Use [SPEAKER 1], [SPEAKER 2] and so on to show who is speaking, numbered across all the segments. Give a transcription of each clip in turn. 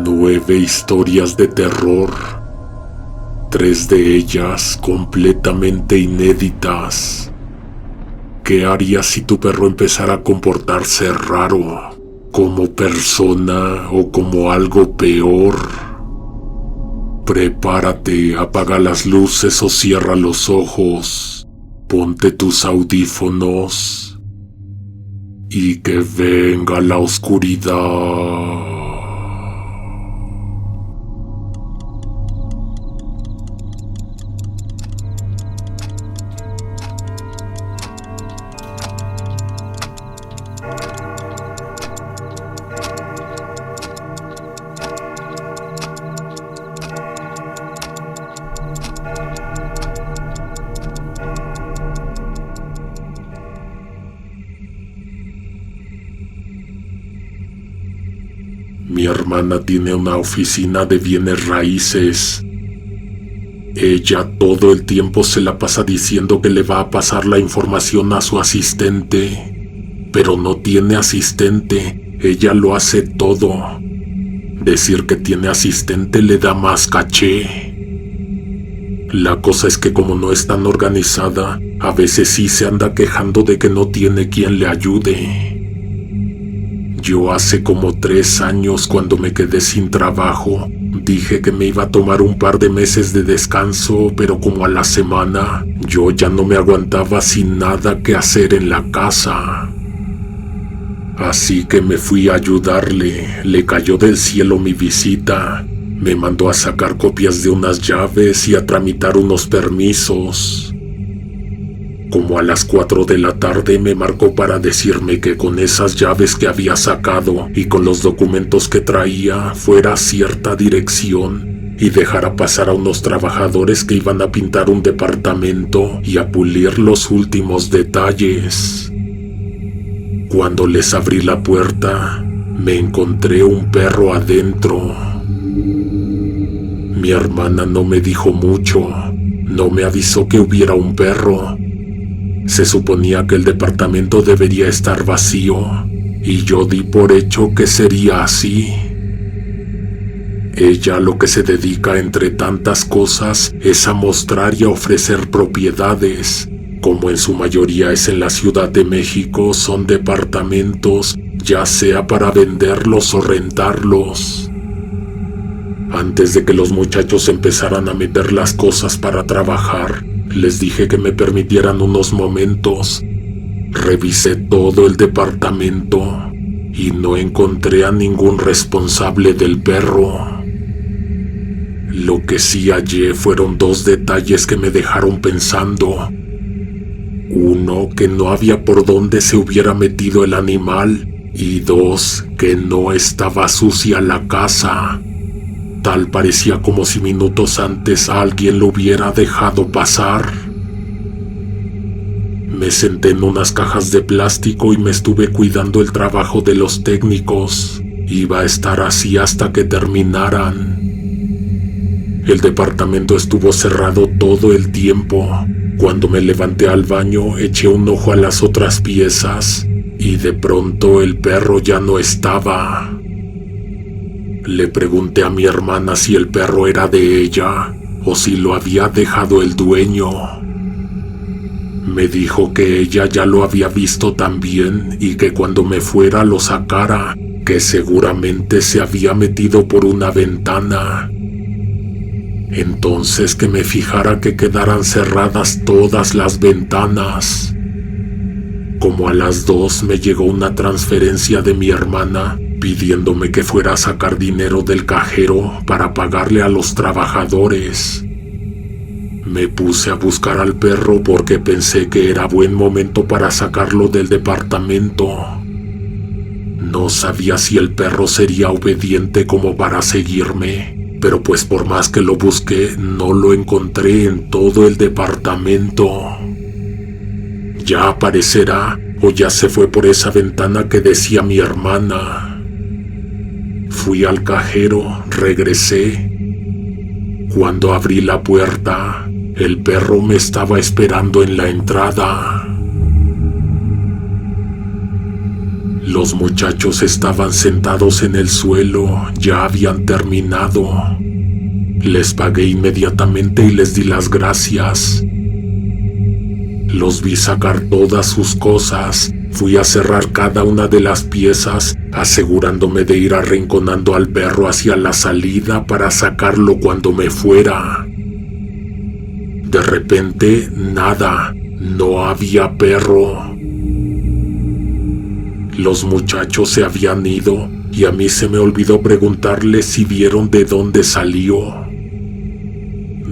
[SPEAKER 1] 9 historias de terror, 3 de ellas completamente inéditas. ¿Qué harías si tu perro empezara a comportarse raro, como persona o como algo peor? Prepárate, apaga las luces o cierra los ojos, ponte tus audífonos y que venga la oscuridad. Mi hermana tiene una oficina de bienes raíces. Ella todo el tiempo se la pasa diciendo que le va a pasar la información a su asistente, pero no tiene asistente, ella lo hace todo. Decir que tiene asistente le da más caché. La cosa es que como no es tan organizada, a veces sí se anda quejando de que no tiene quien le ayude. Yo hace como 3 años, cuando me quedé sin trabajo, dije que me iba a tomar un par de meses de descanso, pero como a la semana, yo ya no me aguantaba sin nada que hacer en la casa. Así que me fui a ayudarle, le cayó del cielo mi visita, me mandó a sacar copias de unas llaves y a tramitar unos permisos. Como a las 4 de la tarde me marcó para decirme que con esas llaves que había sacado y con los documentos que traía fuera a cierta dirección y dejara pasar a unos trabajadores que iban a pintar un departamento y a pulir los últimos detalles. Cuando les abrí la puerta, me encontré un perro adentro. Mi hermana no me dijo mucho, no me avisó que hubiera un perro. Se suponía que el departamento debería estar vacío, y yo di por hecho que sería así. Ella lo que se dedica, entre tantas cosas, es a mostrar y a ofrecer propiedades. Como en su mayoría es en la Ciudad de México, son departamentos, ya sea para venderlos o rentarlos. Antes de que los muchachos empezaran a meter las cosas para trabajar, les dije que me permitieran unos momentos. Revisé todo el departamento y no encontré a ningún responsable del perro. Lo que sí hallé fueron 2 detalles que me dejaron pensando. Uno, que no había por dónde se hubiera metido el animal, y 2, que no estaba sucia la casa. Tal parecía como si minutos antes alguien lo hubiera dejado pasar. Me senté en unas cajas de plástico y me estuve cuidando el trabajo de los técnicos. Iba a estar así hasta que terminaran. El departamento estuvo cerrado todo el tiempo. Cuando me levanté al baño, eché un ojo a las otras piezas y de pronto el perro ya no estaba. Le pregunté a mi hermana si el perro era de ella o si lo había dejado el dueño. Me dijo que ella ya lo había visto también y que cuando me fuera lo sacara, que seguramente se había metido por una ventana. Entonces que me fijara que quedaran cerradas todas las ventanas. Como a las 2 me llegó una transferencia de mi hermana pidiéndome que fuera a sacar dinero del cajero para pagarle a los trabajadores. Me puse a buscar al perro porque pensé que era buen momento para sacarlo del departamento. No sabía si el perro sería obediente como para seguirme, pero pues por más que lo busqué, no lo encontré en todo el departamento. Ya aparecerá o ya se fue por esa ventana que decía mi hermana. Fui al cajero, regresé. Cuando abrí la puerta, el perro me estaba esperando en la entrada. Los muchachos estaban sentados en el suelo, ya habían terminado. Les pagué inmediatamente y les di las gracias. Los vi sacar todas sus cosas. Fui a cerrar cada una de las piezas, asegurándome de ir arrinconando al perro hacia la salida para sacarlo cuando me fuera. De repente, nada, no había perro. Los muchachos se habían ido y a mí se me olvidó preguntarles si vieron de dónde salió.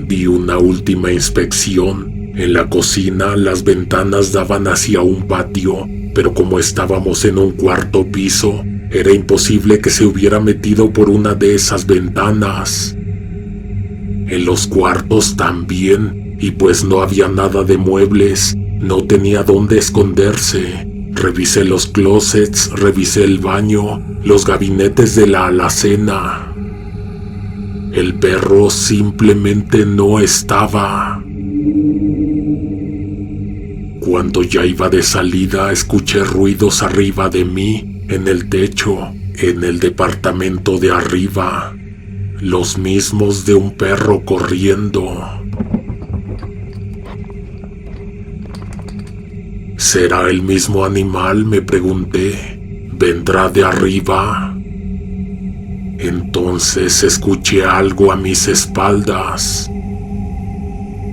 [SPEAKER 1] Di una última inspección. En la cocina las ventanas daban hacia un patio, pero como estábamos en un cuarto piso, era imposible que se hubiera metido por una de esas ventanas. En los cuartos también, y pues no había nada de muebles, no tenía dónde esconderse. Revisé los closets, revisé el baño, los gabinetes de la alacena. El perro simplemente no estaba. Cuando ya iba de salida, escuché ruidos arriba de mí, en el techo, en el departamento de arriba, los mismos de un perro corriendo. ¿Será el mismo animal?, me pregunté. ¿Vendrá de arriba? Entonces escuché algo a mis espaldas.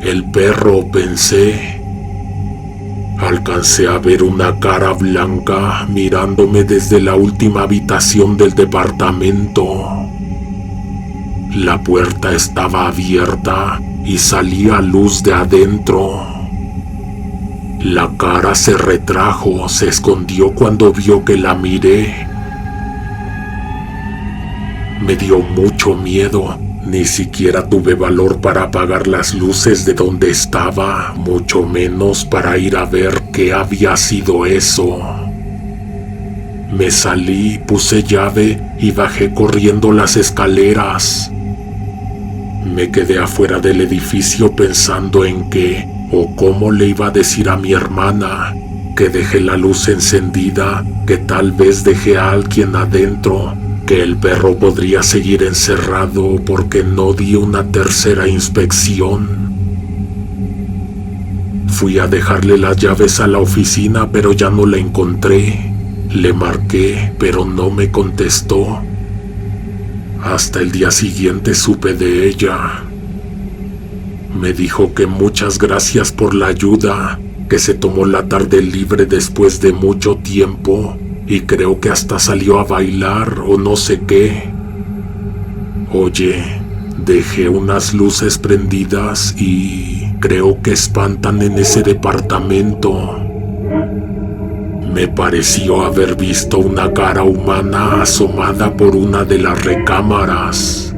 [SPEAKER 1] El perro, pensé. Alcancé a ver una cara blanca mirándome desde la última habitación del departamento. La puerta estaba abierta y salía luz de adentro. La cara se retrajo, se escondió cuando vio que la miré. Me dio mucho miedo. Ni siquiera tuve valor para apagar las luces de donde estaba, mucho menos para ir a ver qué había sido eso. Me salí, puse llave y bajé corriendo las escaleras. Me quedé afuera del edificio pensando en qué o cómo le iba a decir a mi hermana que dejé la luz encendida, que tal vez dejé a alguien adentro, que el perro podría seguir encerrado porque no di una tercera inspección. Fui a dejarle las llaves a la oficina, pero ya no la encontré. Le marqué, pero no me contestó. Hasta el día siguiente supe de ella. Me dijo que muchas gracias por la ayuda, que se tomó la tarde libre después de mucho tiempo, y creo que hasta salió a bailar o no sé qué. Oye, dejé unas luces prendidas y creo que espantan en ese departamento. Me pareció haber visto una cara humana asomada por una de las recámaras.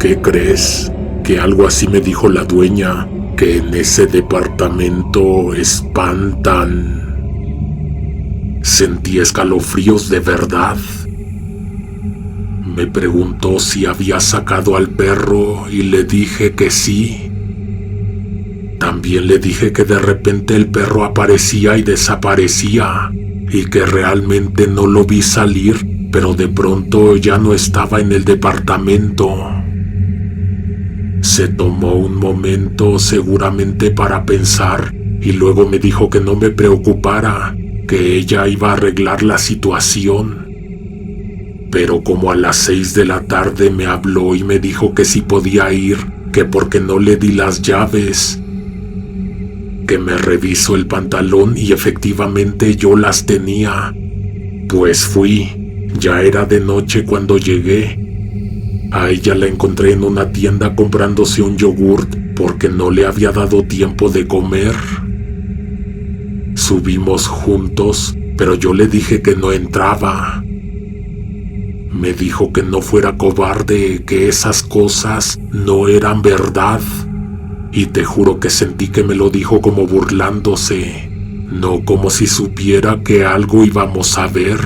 [SPEAKER 1] ¿Qué crees? Que algo así me dijo la dueña, que en ese departamento espantan. Sentí escalofríos de verdad. Me preguntó si había sacado al perro y le dije que sí. También le dije que de repente el perro aparecía y desaparecía y que realmente no lo vi salir, pero de pronto ya no estaba en el departamento. Se tomó un momento seguramente para pensar y luego me dijo que no me preocupara, que ella iba a arreglar la situación. Pero como a las 6 de la tarde me habló y me dijo que sí podía ir, que porque no le di las llaves, que me revisó el pantalón y efectivamente yo las tenía. Pues fui, ya era de noche cuando llegué. A ella la encontré en una tienda comprándose un yogurt porque no le había dado tiempo de comer. Subimos juntos, pero yo le dije que no entraba. Me dijo que no fuera cobarde, que esas cosas no eran verdad. Y te juro que sentí que me lo dijo como burlándose, no como si supiera que algo íbamos a ver.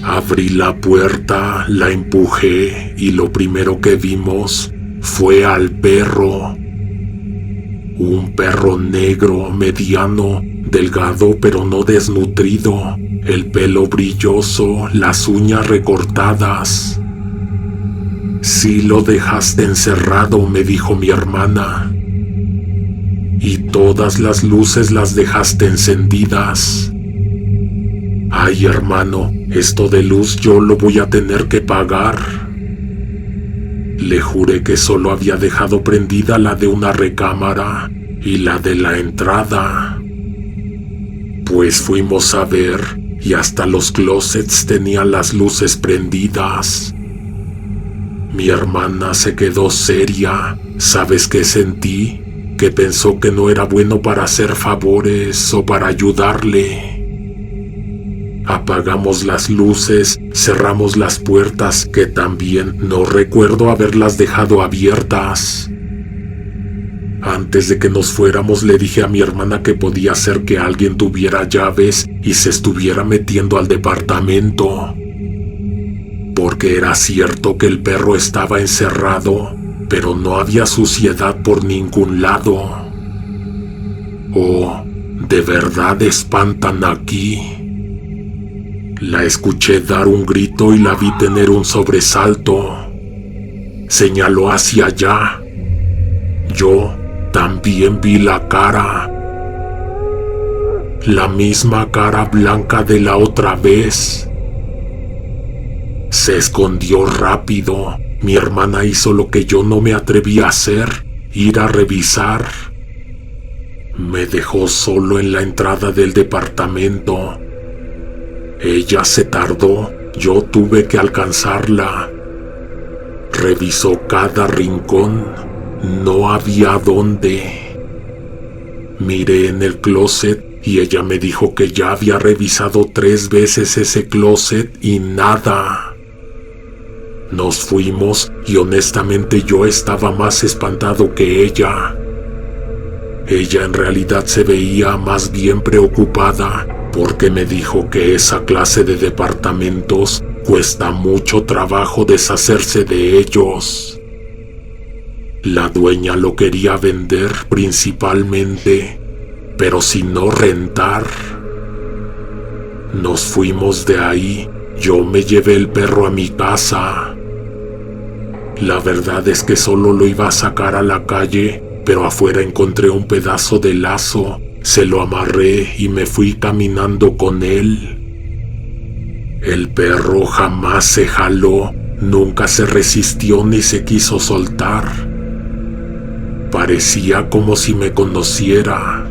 [SPEAKER 1] Abrí la puerta, la empujé y lo primero que vimos fue al perro. Un perro negro, mediano, delgado pero no desnutrido, el pelo brilloso, las uñas recortadas. «Sí lo dejaste encerrado», me dijo mi hermana. «Y todas las luces las dejaste encendidas». «Ay, hermano, esto de luz yo lo voy a tener que pagar». Le juré que solo había dejado prendida la de una recámara y la de la entrada. Pues fuimos a ver y hasta los closets tenían las luces prendidas. Mi hermana se quedó seria. ¿Sabes qué sentí? Que pensó que no era bueno para hacer favores o para ayudarle. Apagamos las luces, cerramos las puertas, que también no recuerdo haberlas dejado abiertas. Antes de que nos fuéramos le dije a mi hermana que podía ser que alguien tuviera llaves y se estuviera metiendo al departamento. Porque era cierto que el perro estaba encerrado, pero no había suciedad por ningún lado. Oh, ¿de verdad espantan aquí? La escuché dar un grito y la vi tener un sobresalto. Señaló hacia allá. Yo también vi la cara. La misma cara blanca de la otra vez. Se escondió rápido. Mi hermana hizo lo que yo no me atreví a hacer, ir a revisar. Me dejó solo en la entrada del departamento. Ella se tardó, yo tuve que alcanzarla. Revisó cada rincón, no había dónde. Miré en el closet y ella me dijo que ya había revisado 3 veces ese closet y nada. Nos fuimos y honestamente yo estaba más espantado que ella. Ella en realidad se veía más bien preocupada porque me dijo que esa clase de departamentos cuesta mucho trabajo deshacerse de ellos. La dueña lo quería vender principalmente, pero sin no rentar. Nos fuimos de ahí, yo me llevé el perro a mi casa. La verdad es que solo lo iba a sacar a la calle, pero afuera encontré un pedazo de lazo, se lo amarré y me fui caminando con él. El perro jamás se jaló, nunca se resistió ni se quiso soltar. Parecía como si me conociera.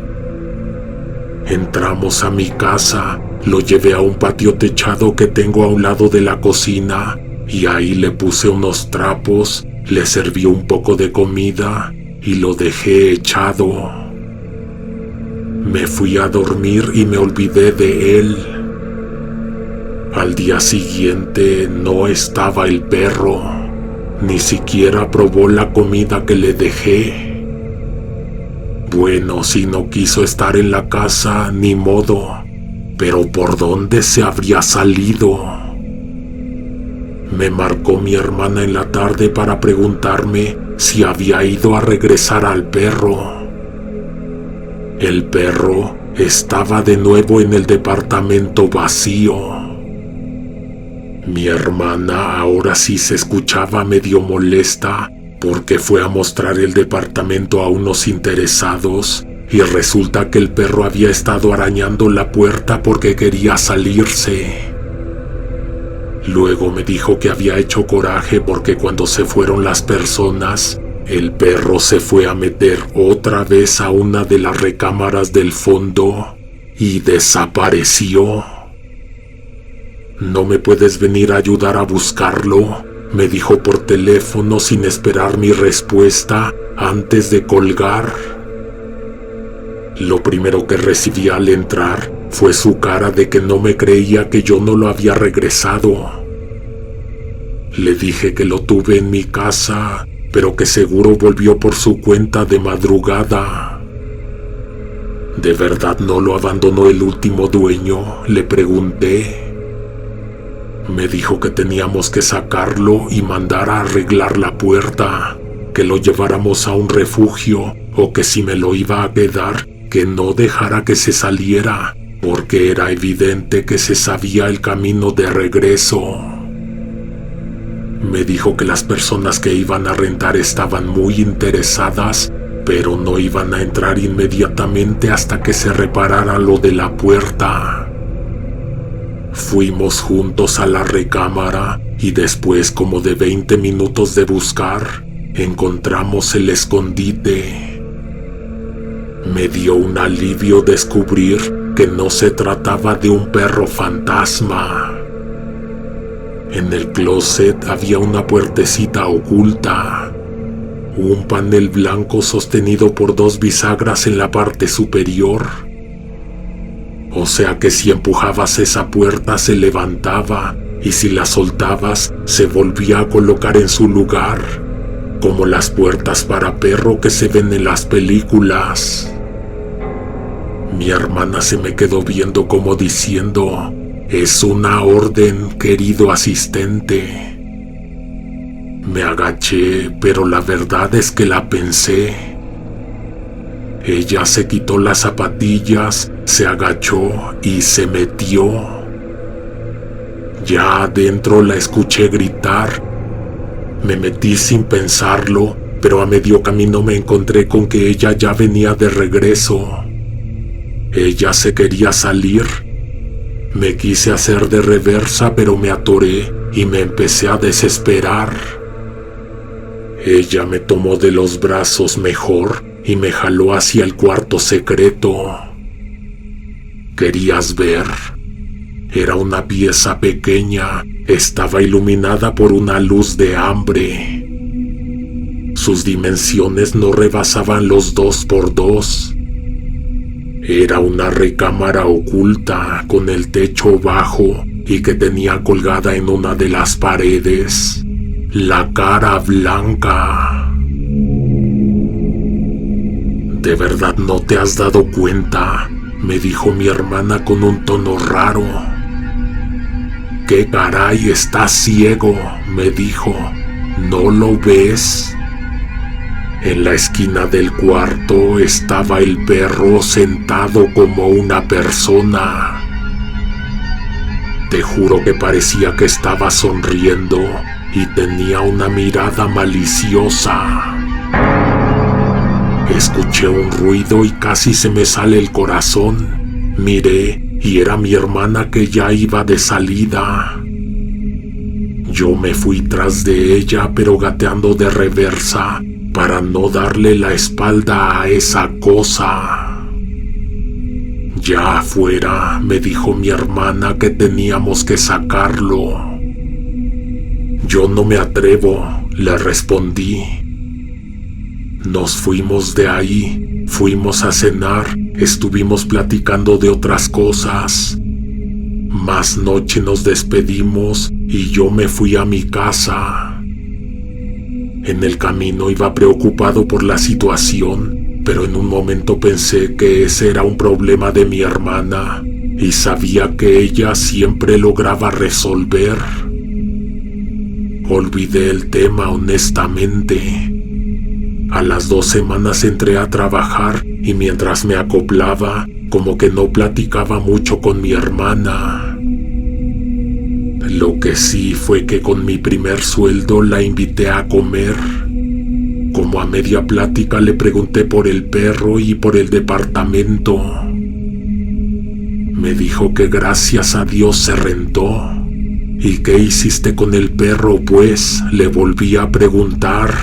[SPEAKER 1] Entramos a mi casa, lo llevé a un patio techado que tengo a un lado de la cocina y ahí le puse unos trapos, le serví un poco de comida y lo dejé echado. Me fui a dormir y me olvidé de él. Al día siguiente no estaba el perro, ni siquiera probó la comida que le dejé. Bueno, si no quiso estar en la casa, ni modo, pero ¿por dónde se habría salido? Me marcó mi hermana en la tarde para preguntarme si había ido a regresar al perro. El perro estaba de nuevo en el departamento vacío. Mi hermana ahora sí se escuchaba medio molesta porque fue a mostrar el departamento a unos interesados y resulta que el perro había estado arañando la puerta porque quería salirse. Luego me dijo que había hecho coraje porque cuando se fueron las personas, el perro se fue a meter otra vez a una de las recámaras del fondo y desapareció. ¿No me puedes venir a ayudar a buscarlo?, me dijo por teléfono sin esperar mi respuesta antes de colgar. Lo primero que recibí al entrar fue su cara de que no me creía que yo no lo había regresado. Le dije que lo tuve en mi casa, pero que seguro volvió por su cuenta de madrugada. ¿De verdad no lo abandonó el último dueño?, le pregunté. Me dijo que teníamos que sacarlo y mandar a arreglar la puerta, que lo lleváramos a un refugio o que si me lo iba a quedar, que no dejara que se saliera, porque era evidente que se sabía el camino de regreso. Me dijo que las personas que iban a rentar estaban muy interesadas, pero no iban a entrar inmediatamente hasta que se reparara lo de la puerta. Fuimos juntos a la recámara y después como de 20 minutos de buscar, encontramos el escondite. Me dio un alivio descubrir que no se trataba de un perro fantasma. En el closet había una puertecita oculta, un panel blanco sostenido por 2 bisagras en la parte superior. O sea que si empujabas esa puerta se levantaba y si la soltabas se volvía a colocar en su lugar, como las puertas para perro que se ven en las películas. Mi hermana se me quedó viendo como diciendo: «Es una orden, querido asistente». Me agaché, pero la verdad es que la pensé. Ella se quitó las zapatillas, se agachó y se metió. Ya adentro la escuché gritar. Me metí sin pensarlo, pero a medio camino me encontré con que ella ya venía de regreso. Ella se quería salir. Me quise hacer de reversa, pero me atoré y me empecé a desesperar. Ella me tomó de los brazos mejor y me jaló hacia el cuarto secreto. ¿Querías ver? Era una pieza pequeña, estaba iluminada por una luz de hambre. Sus dimensiones no rebasaban los 2x2. Era una recámara oculta con el techo bajo y que tenía colgada en una de las paredes la cara blanca. ¿De verdad no te has dado cuenta?, me dijo mi hermana con un tono raro. ¿Qué caray, estás ciego?, me dijo. ¿No lo ves? En la esquina del cuarto estaba el perro sentado como una persona. Te juro que parecía que estaba sonriendo y tenía una mirada maliciosa. Escuché un ruido y casi se me sale el corazón. Miré y era mi hermana que ya iba de salida. Yo me fui tras de ella, pero gateando de reversa para no darle la espalda a esa cosa. Ya afuera, me dijo mi hermana que teníamos que sacarlo. Yo no me atrevo, le respondí. Nos fuimos de ahí, fuimos a cenar, estuvimos platicando de otras cosas. Más noche nos despedimos y yo me fui a mi casa. En el camino iba preocupado por la situación, pero en un momento pensé que ese era un problema de mi hermana y sabía que ella siempre lograba resolver. Olvidé el tema honestamente. A las 2 semanas entré a trabajar y mientras me acoplaba, como que no platicaba mucho con mi hermana. Lo que sí fue que con mi primer sueldo la invité a comer. Como a media plática le pregunté por el perro y por el departamento. Me dijo que gracias a Dios se rentó. ¿Y qué hiciste con el perro, pues?, le volví a preguntar.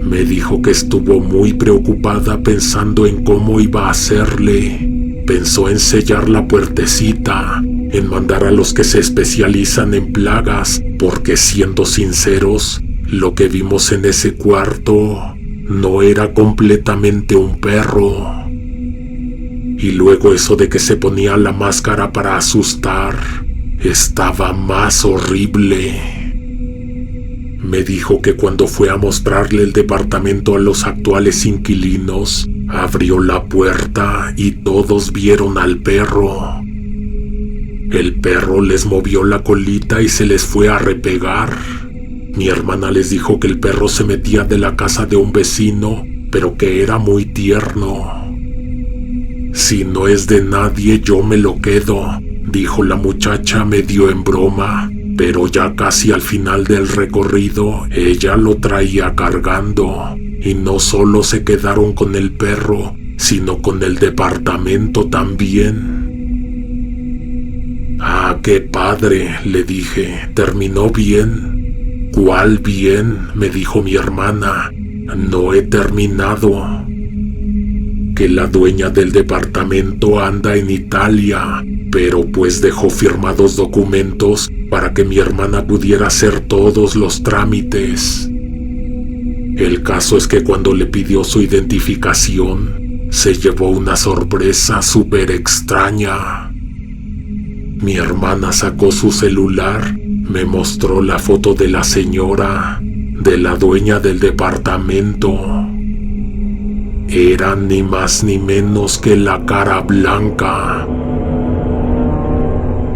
[SPEAKER 1] Me dijo que estuvo muy preocupada pensando en cómo iba a hacerle. Pensó en sellar la puertecita, en mandar a los que se especializan en plagas, porque siendo sinceros, lo que vimos en ese cuarto no era completamente un perro. Y luego eso de que se ponía la máscara para asustar, estaba más horrible. Me dijo que cuando fue a mostrarle el departamento a los actuales inquilinos, abrió la puerta y todos vieron al perro. El perro les movió la colita y se les fue a repegar. Mi hermana les dijo que el perro se metía de la casa de un vecino, pero que era muy tierno. Si no es de nadie, yo me lo quedo, dijo la muchacha medio en broma, pero ya casi al final del recorrido ella lo traía cargando, y no solo se quedaron con el perro, sino con el departamento también. Ah, qué padre, le dije, ¿terminó bien? ¿Cuál bien?, me dijo mi hermana, no he terminado. Que la dueña del departamento anda en Italia, pero pues dejó firmados documentos para que mi hermana pudiera hacer todos los trámites. El caso es que cuando le pidió su identificación, se llevó una sorpresa súper extraña. Mi hermana sacó su celular, me mostró la foto de la señora, de la dueña del departamento. Era ni más ni menos que la cara blanca.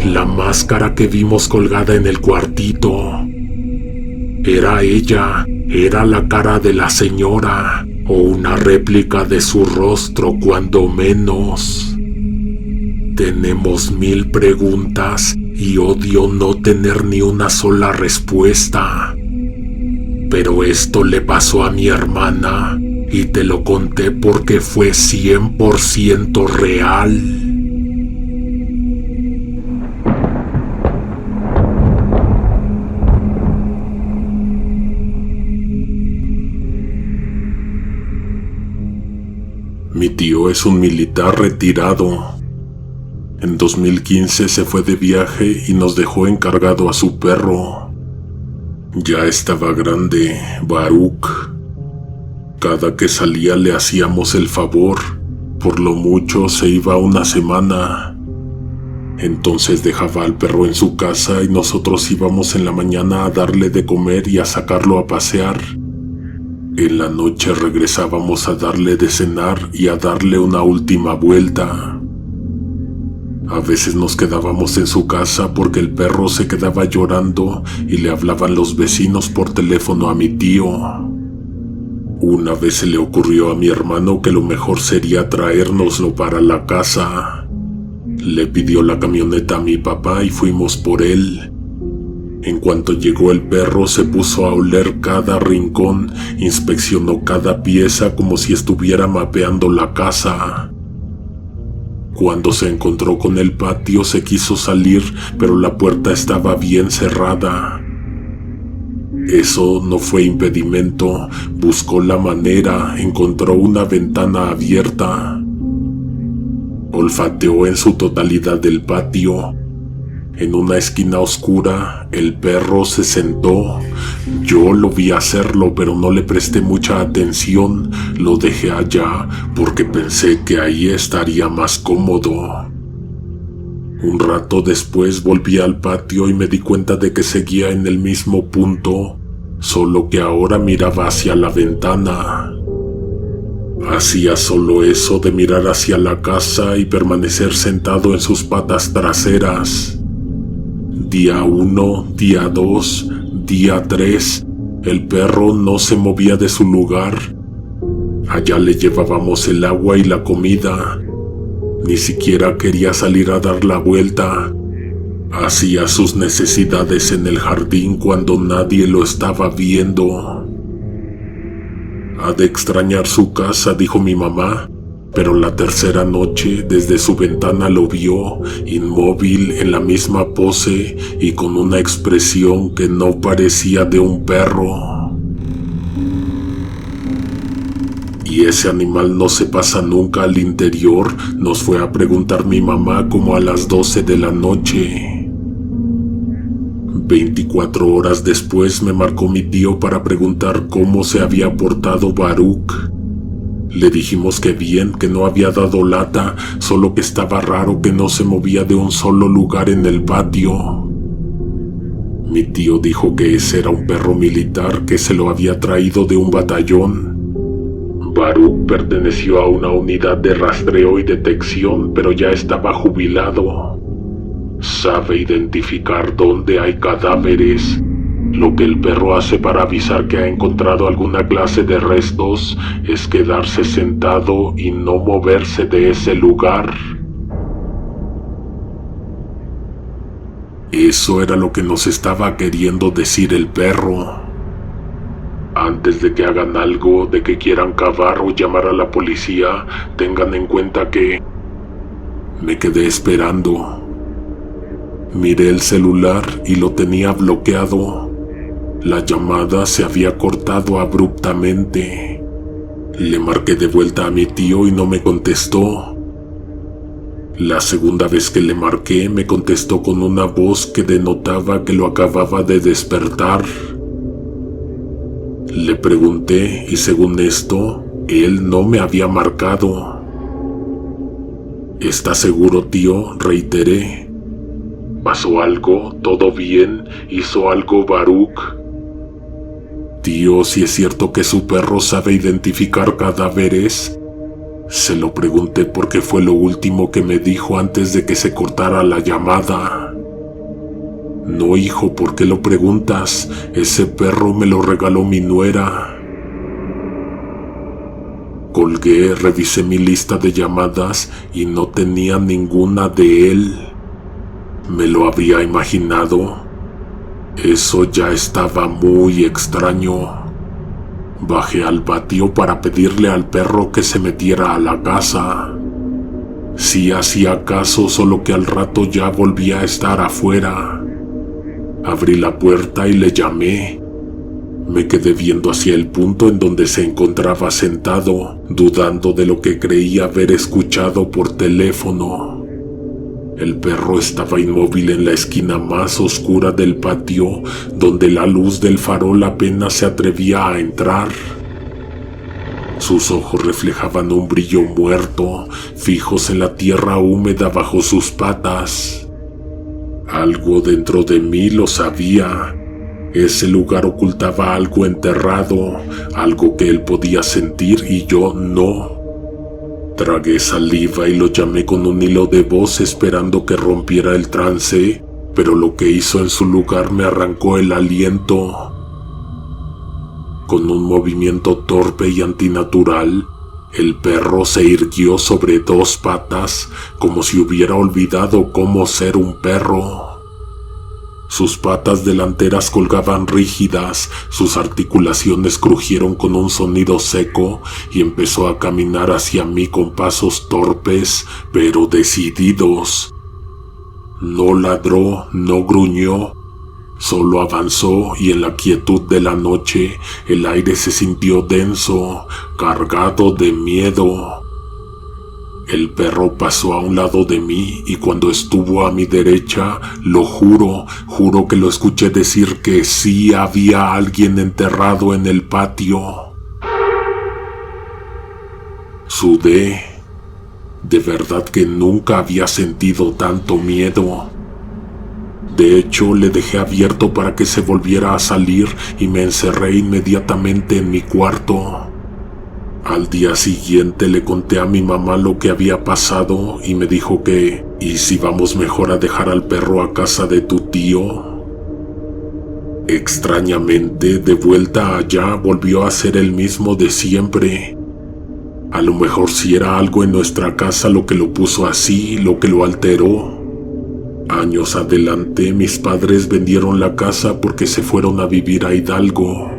[SPEAKER 1] La máscara que vimos colgada en el cuartito. Era ella, era la cara de la señora, o una réplica de su rostro cuando menos. Tenemos 1000 preguntas y odio no tener ni una sola respuesta. Pero esto le pasó a mi hermana. Y te lo conté porque fue 100% real. Mi tío es un militar retirado. En 2015 se fue de viaje y nos dejó encargado a su perro. Ya estaba grande, Baruch. Cada que salía le hacíamos el favor, por lo mucho se iba una semana. Entonces dejaba al perro en su casa y nosotros íbamos en la mañana a darle de comer y a sacarlo a pasear. En la noche regresábamos a darle de cenar y a darle una última vuelta. A veces nos quedábamos en su casa porque el perro se quedaba llorando y le hablaban los vecinos por teléfono a mi tío. Una vez se le ocurrió a mi hermano que lo mejor sería traérnoslo para la casa. Le pidió la camioneta a mi papá y fuimos por él. En cuanto llegó el perro se puso a oler cada rincón, inspeccionó cada pieza como si estuviera mapeando la casa. Cuando se encontró con el patio se quiso salir, pero la puerta estaba bien cerrada. Eso no fue impedimento, buscó la manera, encontró una ventana abierta. Olfateó en su totalidad el patio. En una esquina oscura, el perro se sentó. Yo lo vi hacerlo, pero no le presté mucha atención. Lo dejé allá porque pensé que ahí estaría más cómodo. Un rato después volví al patio y me di cuenta de que seguía en el mismo punto, solo que ahora miraba hacia la ventana. Hacía solo eso de mirar hacia la casa y permanecer sentado en sus patas traseras. Día 1, día 2, día 3, el perro no se movía de su lugar. Allá le llevábamos el agua y la comida. Ni siquiera quería salir a dar la vuelta. Hacía sus necesidades en el jardín cuando nadie lo estaba viendo. Ha de extrañar su casa, dijo mi mamá, pero la tercera noche desde su ventana lo vio, inmóvil en la misma pose y con una expresión que no parecía de un perro. ¿Y ese animal no se pasa nunca al interior?, nos fue a preguntar mi mamá como a las 12 de la noche. 24 horas después me marcó mi tío para preguntar cómo se había portado Baruch. Le dijimos que bien, que no había dado lata, solo que estaba raro que no se movía de un solo lugar en el patio. Mi tío dijo que ese era un perro militar que se lo había traído de un batallón. Baruch perteneció a una unidad de rastreo y detección, pero ya estaba jubilado. Sabe identificar dónde hay cadáveres. Lo que el perro hace para avisar que ha encontrado alguna clase de restos es quedarse sentado y no moverse de ese lugar. Eso era lo que nos estaba queriendo decir el perro. Antes de que hagan algo, de que quieran cavar o llamar a la policía, tengan en cuenta que... Me quedé esperando. Miré el celular y lo tenía bloqueado. La llamada se había cortado abruptamente. Le marqué de vuelta a mi tío y no me contestó. La segunda vez que le marqué, me contestó con una voz que denotaba que lo acababa de despertar. Le pregunté y según esto, él no me había marcado. ¿Estás seguro, tío?, reiteré. ¿Pasó algo? ¿Todo bien? ¿Hizo algo Baruch? Tío, si es cierto que su perro sabe identificar cadáveres. Se lo pregunté porque fue lo último que me dijo antes de que se cortara la llamada. No, hijo, ¿por qué lo preguntas? Ese perro me lo regaló mi nuera. Colgué, revisé mi lista de llamadas y no tenía ninguna de él. ¿Me lo había imaginado? Eso ya estaba muy extraño. Bajé al patio para pedirle al perro que se metiera a la casa. Sí hacía caso, solo que al rato ya volvía a estar afuera. Abrí la puerta y le llamé. Me quedé viendo hacia el punto en donde se encontraba sentado, dudando de lo que creía haber escuchado por teléfono. El perro estaba inmóvil en la esquina más oscura del patio, donde la luz del farol apenas se atrevía a entrar. Sus ojos reflejaban un brillo muerto, fijos en la tierra húmeda bajo sus patas. Algo dentro de mí lo sabía. Ese lugar ocultaba algo enterrado, algo que él podía sentir y yo no. Tragué saliva y lo llamé con un hilo de voz esperando que rompiera el trance, pero lo que hizo en su lugar me arrancó el aliento. Con un movimiento torpe y antinatural, el perro se irguió sobre dos patas como si hubiera olvidado cómo ser un perro. Sus patas delanteras colgaban rígidas, sus articulaciones crujieron con un sonido seco y empezó a caminar hacia mí con pasos torpes, pero decididos. No ladró, no gruñó, solo avanzó y en la quietud de la noche el aire se sintió denso, cargado de miedo. El perro pasó a un lado de mí y cuando estuvo a mi derecha, lo juro que lo escuché decir que sí había alguien enterrado en el patio. Sudé. De verdad que nunca había sentido tanto miedo. De hecho, le dejé abierto para que se volviera a salir y me encerré inmediatamente en mi cuarto. Al día siguiente le conté a mi mamá lo que había pasado y me dijo que, ¿y si vamos mejor a dejar al perro a casa de tu tío? Extrañamente, de vuelta allá volvió a ser el mismo de siempre. A lo mejor sí era algo en nuestra casa lo que lo puso así, lo que lo alteró. Años adelante, mis padres vendieron la casa porque se fueron a vivir a Hidalgo.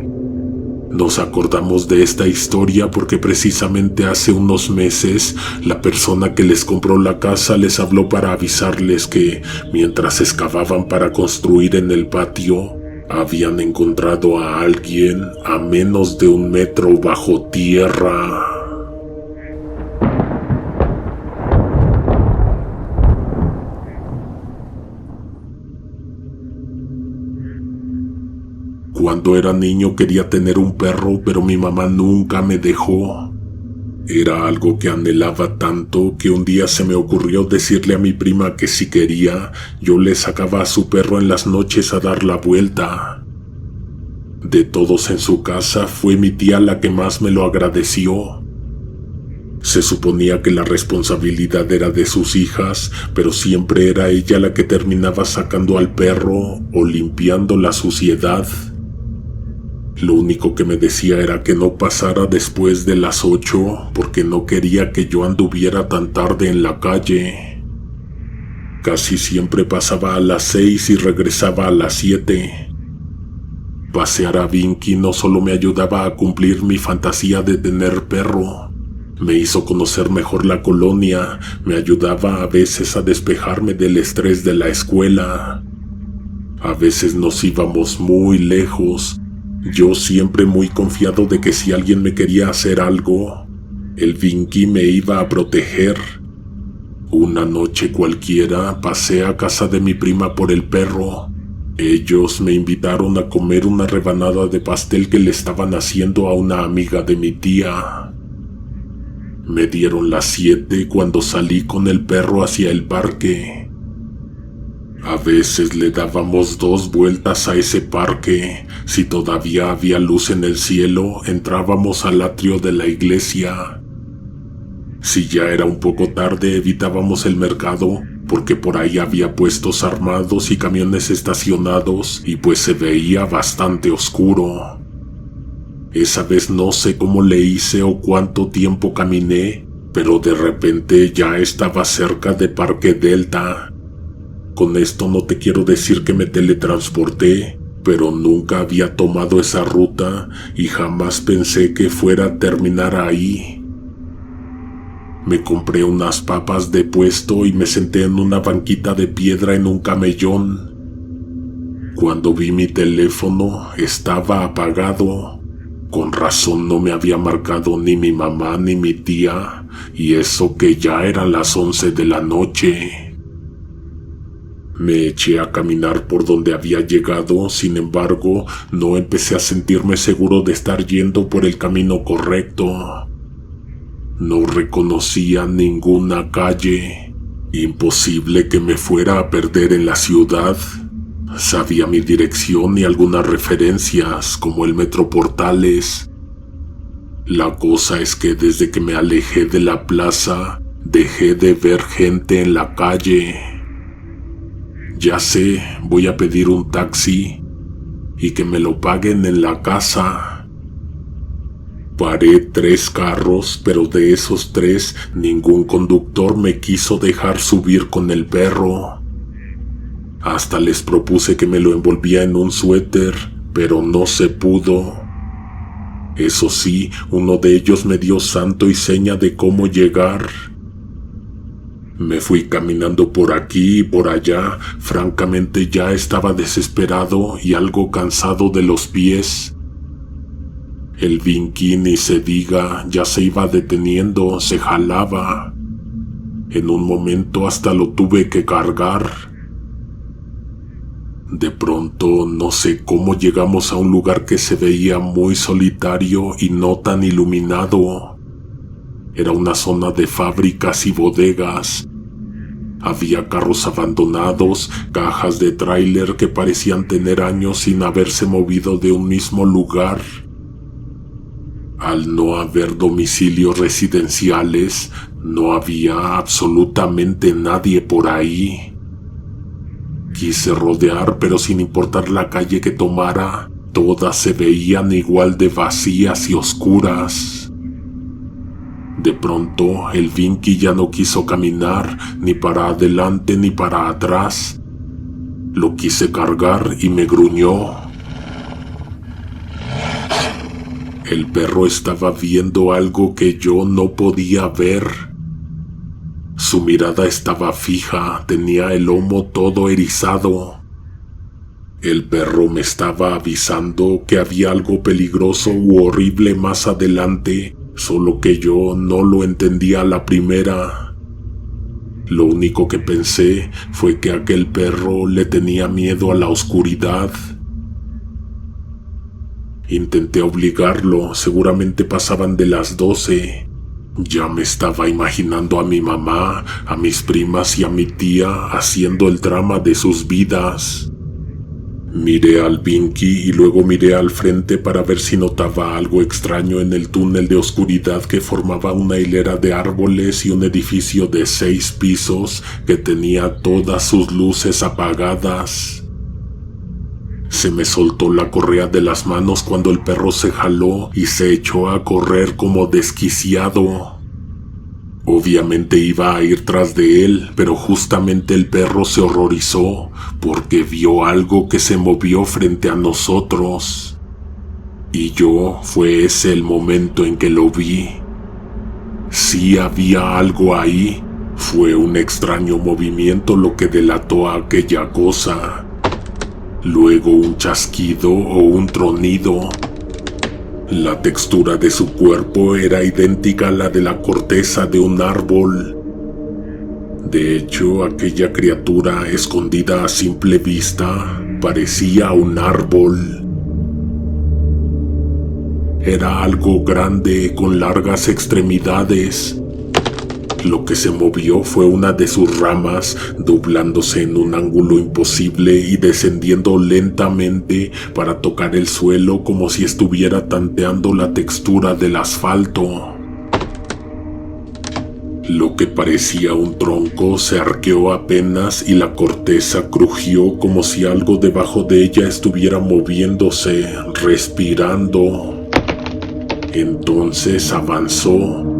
[SPEAKER 1] Nos acordamos de esta historia porque precisamente hace unos meses la persona que les compró la casa les habló para avisarles que, mientras excavaban para construir en el patio, habían encontrado a alguien a menos de 1 metro bajo tierra. Cuando era niño quería tener un perro, pero mi mamá nunca me dejó. Era algo que anhelaba tanto que un día se me ocurrió decirle a mi prima que si quería, yo le sacaba a su perro en las noches a dar la vuelta. De todos en su casa, fue mi tía la que más me lo agradeció. Se suponía que la responsabilidad era de sus hijas, pero siempre era ella la que terminaba sacando al perro o limpiando la suciedad. Lo único que me decía era que no pasara después de las 8 porque no quería que yo anduviera tan tarde en la calle. Casi siempre pasaba a las 6 y regresaba a las 7. Pasear a Vinky no solo me ayudaba a cumplir mi fantasía de tener perro, me hizo conocer mejor la colonia, me ayudaba a veces a despejarme del estrés de la escuela. A veces nos íbamos muy lejos, yo siempre muy confiado de que si alguien me quería hacer algo, el Vinky me iba a proteger. Una noche cualquiera pasé a casa de mi prima por el perro. Ellos me invitaron a comer una rebanada de pastel que le estaban haciendo a una amiga de mi tía. Me dieron las 7 cuando salí con el perro hacia el parque. A veces le dábamos 2 vueltas a ese parque. Si todavía había luz en el cielo, entrábamos al atrio de la iglesia. Si ya era un poco tarde, evitábamos el mercado, porque por ahí había puestos armados y camiones estacionados, y pues se veía bastante oscuro. Esa vez no sé cómo le hice o cuánto tiempo caminé, pero de repente ya estaba cerca de Parque Delta. Con esto no te quiero decir que me teletransporté, pero nunca había tomado esa ruta y jamás pensé que fuera a terminar ahí. Me compré unas papas de puesto y me senté en una banquita de piedra en un camellón. Cuando vi mi teléfono, estaba apagado. Con razón no me había marcado ni mi mamá ni mi tía, y eso que ya eran las 11 de la noche. Me eché a caminar por donde había llegado, sin embargo, no empecé a sentirme seguro de estar yendo por el camino correcto. No reconocía ninguna calle. Imposible que me fuera a perder en la ciudad. Sabía mi dirección y algunas referencias, como el Metro Portales. La cosa es que desde que me alejé de la plaza, dejé de ver gente en la calle. Ya sé, voy a pedir un taxi y que me lo paguen en la casa. Paré 3 carros, pero de esos 3, ningún conductor me quiso dejar subir con el perro. Hasta les propuse que me lo envolvía en un suéter, pero no se pudo. Eso sí, uno de ellos me dio santo y seña de cómo llegar. Me fui caminando por aquí y por allá, francamente ya estaba desesperado y algo cansado de los pies. El Vinky, ni se diga, ya se iba deteniendo, se jalaba. En un momento hasta lo tuve que cargar. De pronto, no sé cómo llegamos a un lugar que se veía muy solitario y no tan iluminado. Era una zona de fábricas y bodegas. Había carros abandonados, cajas de tráiler que parecían tener años sin haberse movido de un mismo lugar. Al no haber domicilios residenciales, no había absolutamente nadie por ahí. Quise rodear, pero sin importar la calle que tomara, todas se veían igual de vacías y oscuras. De pronto, el Vinky ya no quiso caminar, ni para adelante ni para atrás. Lo quise cargar y me gruñó. El perro estaba viendo algo que yo no podía ver. Su mirada estaba fija, tenía el lomo todo erizado. El perro me estaba avisando que había algo peligroso u horrible más adelante, solo que yo no lo entendía a la primera. Lo único que pensé fue que aquel perro le tenía miedo a la oscuridad. Intenté obligarlo, seguramente pasaban de las 12. Ya me estaba imaginando a mi mamá, a mis primas y a mi tía haciendo el drama de sus vidas. Miré al Vinky y luego miré al frente para ver si notaba algo extraño en el túnel de oscuridad que formaba una hilera de árboles y un edificio de 6 pisos que tenía todas sus luces apagadas. Se me soltó la correa de las manos cuando el perro se jaló y se echó a correr como desquiciado. Obviamente iba a ir tras de él, pero justamente el perro se horrorizó porque vio algo que se movió frente a nosotros. Y fue ese el momento en que lo vi. Sí había algo ahí. Fue un extraño movimiento lo que delató a aquella cosa. Luego un chasquido o un tronido. La textura de su cuerpo era idéntica a la de la corteza de un árbol. De hecho, aquella criatura, escondida a simple vista, parecía un árbol. Era algo grande con largas extremidades. Lo que se movió fue una de sus ramas, doblándose en un ángulo imposible y descendiendo lentamente para tocar el suelo como si estuviera tanteando la textura del asfalto. Lo que parecía un tronco se arqueó apenas y la corteza crujió como si algo debajo de ella estuviera moviéndose, respirando. Entonces avanzó.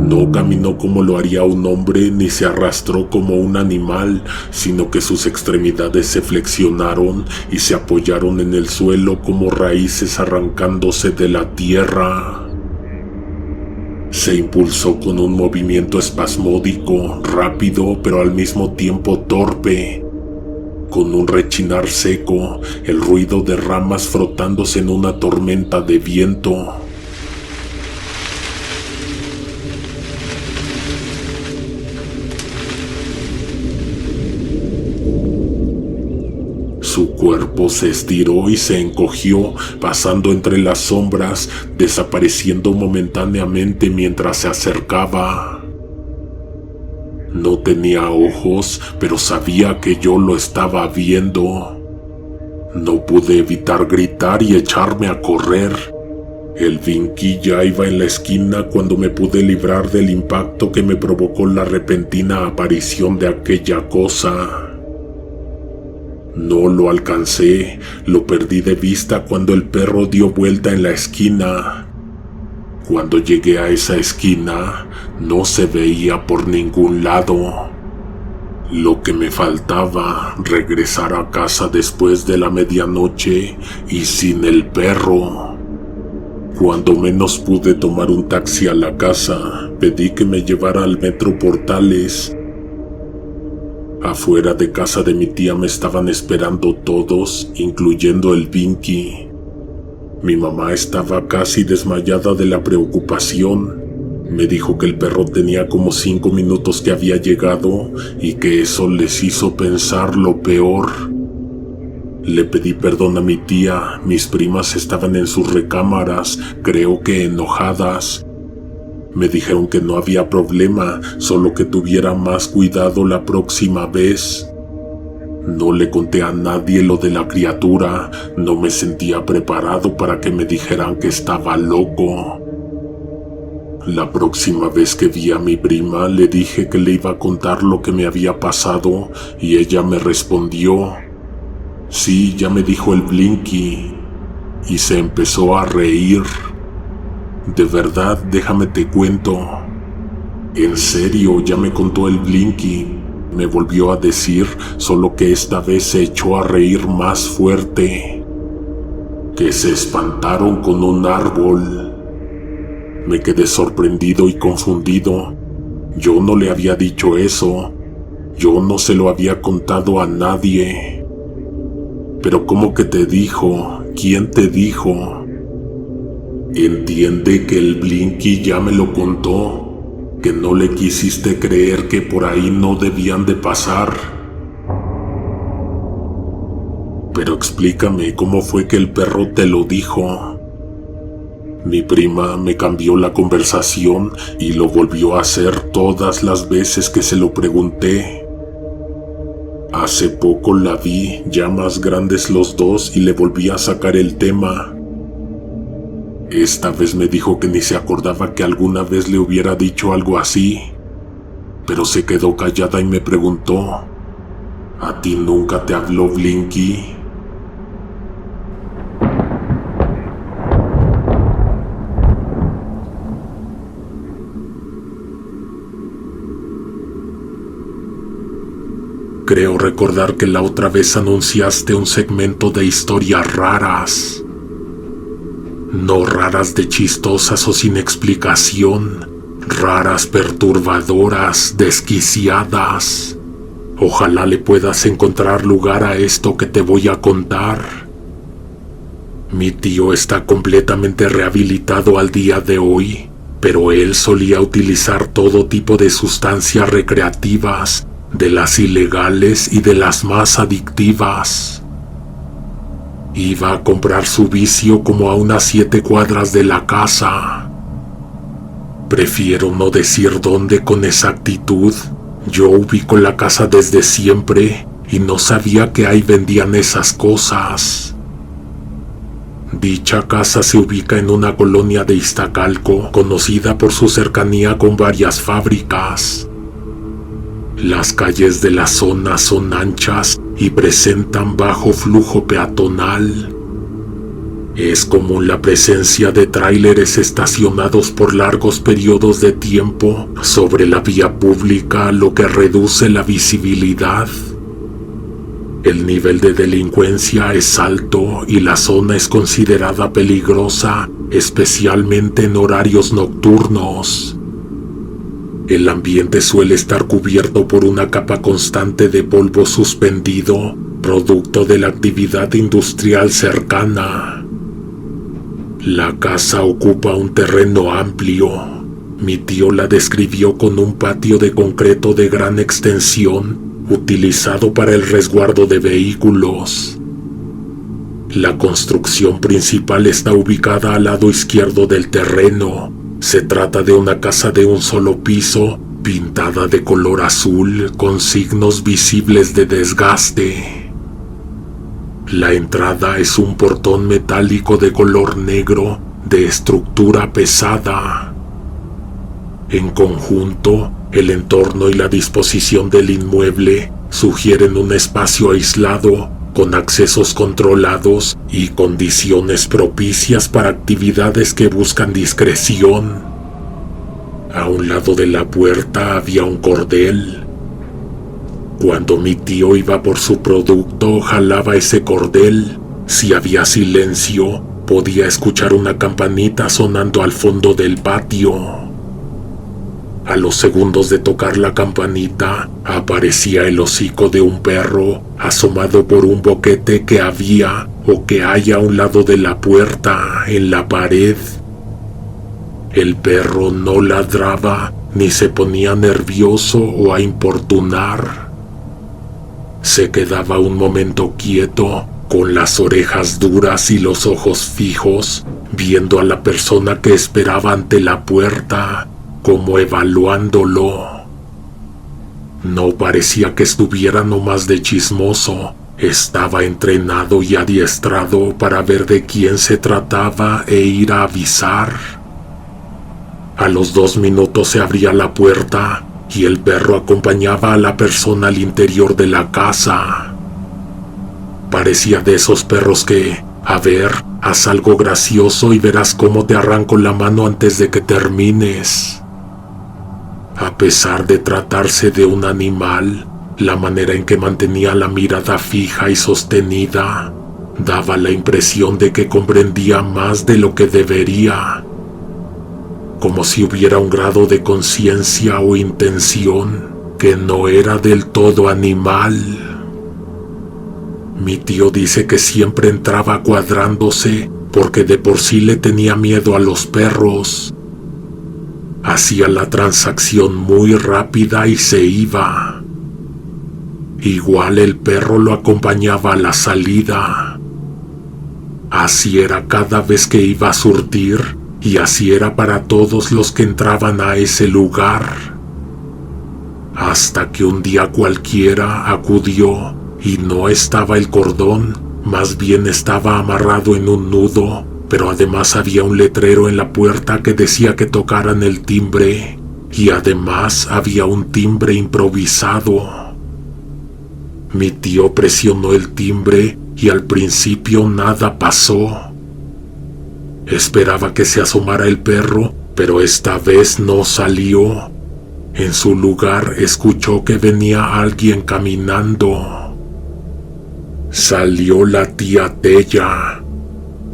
[SPEAKER 1] No caminó como lo haría un hombre ni se arrastró como un animal, sino que sus extremidades se flexionaron y se apoyaron en el suelo como raíces arrancándose de la tierra. Se impulsó con un movimiento espasmódico, rápido pero al mismo tiempo torpe. Con un rechinar seco, el ruido de ramas frotándose en una tormenta de viento. Su cuerpo se estiró y se encogió, pasando entre las sombras, desapareciendo momentáneamente mientras se acercaba. No tenía ojos, pero sabía que yo lo estaba viendo. No pude evitar gritar y echarme a correr. El Vinky ya iba en la esquina cuando me pude librar del impacto que me provocó la repentina aparición de aquella cosa. No lo alcancé, lo perdí de vista cuando el perro dio vuelta en la esquina. Cuando llegué a esa esquina, no se veía por ningún lado. Lo que me faltaba, regresar a casa después de la medianoche y sin el perro. Cuando menos pude tomar un taxi a la casa, pedí que me llevara al Metro Portales. Afuera de casa de mi tía me estaban esperando todos, incluyendo el Vinky. Mi mamá estaba casi desmayada de la preocupación. Me dijo que el perro tenía como 5 minutos que había llegado y que eso les hizo pensar lo peor. Le pedí perdón a mi tía, mis primas estaban en sus recámaras, creo que enojadas. Me dijeron que no había problema, solo que tuviera más cuidado la próxima vez. No le conté a nadie lo de la criatura, no me sentía preparado para que me dijeran que estaba loco. La próxima vez que vi a mi prima le dije que le iba a contar lo que me había pasado y ella me respondió: sí, ya me dijo el Blinky, y se empezó a reír. De verdad, déjame te cuento. En serio, ya me contó el Blinky, me volvió a decir, solo que esta vez se echó a reír más fuerte. Que se espantaron con un árbol. Me quedé sorprendido y confundido. Yo no le había dicho eso. Yo no se lo había contado a nadie. Pero ¿cómo que te dijo? ¿Quién te dijo? Entiende que el Blinky ya me lo contó, que no le quisiste creer que por ahí no debían de pasar. Pero explícame cómo fue que el perro te lo dijo. Mi prima me cambió la conversación y lo volvió a hacer todas las veces que se lo pregunté. Hace poco la vi, ya más grandes los dos, y le volví a sacar el tema. Esta vez me dijo que ni se acordaba que alguna vez le hubiera dicho algo así, pero se quedó callada y me preguntó: ¿a ti nunca te habló Blinky? Creo recordar que la otra vez anunciaste un segmento de historias raras. No raras de chistosas o sin explicación, raras, perturbadoras, desquiciadas. Ojalá le puedas encontrar lugar a esto que te voy a contar. Mi tío está completamente rehabilitado al día de hoy, pero él solía utilizar todo tipo de sustancias recreativas, de las ilegales y de las más adictivas. Iba a comprar su vicio como a unas 7 cuadras de la casa. Prefiero no decir dónde con exactitud. Yo ubico la casa desde siempre y no sabía que ahí vendían esas cosas. Dicha casa se ubica en una colonia de Iztacalco, conocida por su cercanía con varias fábricas. Las calles de la zona son anchas y presentan bajo flujo peatonal. Es común la presencia de tráileres estacionados por largos periodos de tiempo sobre la vía pública, lo que reduce la visibilidad. El nivel de delincuencia es alto y la zona es considerada peligrosa, especialmente en horarios nocturnos. El ambiente suele estar cubierto por una capa constante de polvo suspendido, producto de la actividad industrial cercana. La casa ocupa un terreno amplio. Mi tío la describió con un patio de concreto de gran extensión, utilizado para el resguardo de vehículos. La construcción principal está ubicada al lado izquierdo del terreno. Se trata de una casa de un solo piso, pintada de color azul, con signos visibles de desgaste. La entrada es un portón metálico de color negro, de estructura pesada. En conjunto, el entorno y la disposición del inmueble sugieren un espacio aislado, con accesos controlados y condiciones propicias para actividades que buscan discreción. A un lado de la puerta había un cordel. Cuando mi tío iba por su producto, jalaba ese cordel. Si había silencio, podía escuchar una campanita sonando al fondo del patio. A los segundos de tocar la campanita, aparecía el hocico de un perro asomado por un boquete que había o que hay a un lado de la puerta, en la pared. El perro no ladraba ni se ponía nervioso o a importunar. Se quedaba un momento quieto, con las orejas duras y los ojos fijos, viendo a la persona que esperaba ante la puerta, como evaluándolo. No parecía que estuviera nomás de chismoso, estaba entrenado y adiestrado para ver de quién se trataba e ir a avisar. A los 2 minutos se abría la puerta y el perro acompañaba a la persona al interior de la casa. Parecía de esos perros que, a ver, haz algo gracioso y verás cómo te arranco la mano antes de que termines. A pesar de tratarse de un animal, la manera en que mantenía la mirada fija y sostenida daba la impresión de que comprendía más de lo que debería, como si hubiera un grado de conciencia o intención que no era del todo animal. Mi tío dice que siempre entraba cuadrándose porque de por sí le tenía miedo a los perros. Hacía la transacción muy rápida y se iba. Igual el perro lo acompañaba a la salida. Así era cada vez que iba a surtir y así era para todos los que entraban a ese lugar. Hasta que un día cualquiera acudió y no estaba el cordón, más bien estaba amarrado en un nudo, pero además había un letrero en la puerta que decía que tocaran el timbre, y además había un timbre improvisado. Mi tío presionó el timbre y al principio nada pasó. Esperaba que se asomara el perro, pero esta vez no salió. En su lugar escuchó que venía alguien caminando. Salió la tía Tella,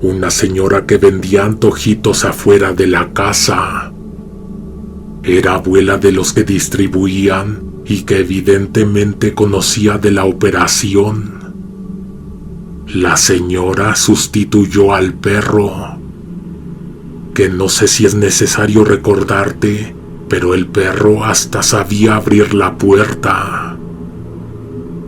[SPEAKER 1] una señora que vendía antojitos afuera de la casa. Era abuela de los que distribuían y que evidentemente conocía de la operación. La señora sustituyó al perro, que no sé si es necesario recordarte, pero el perro hasta sabía abrir la puerta.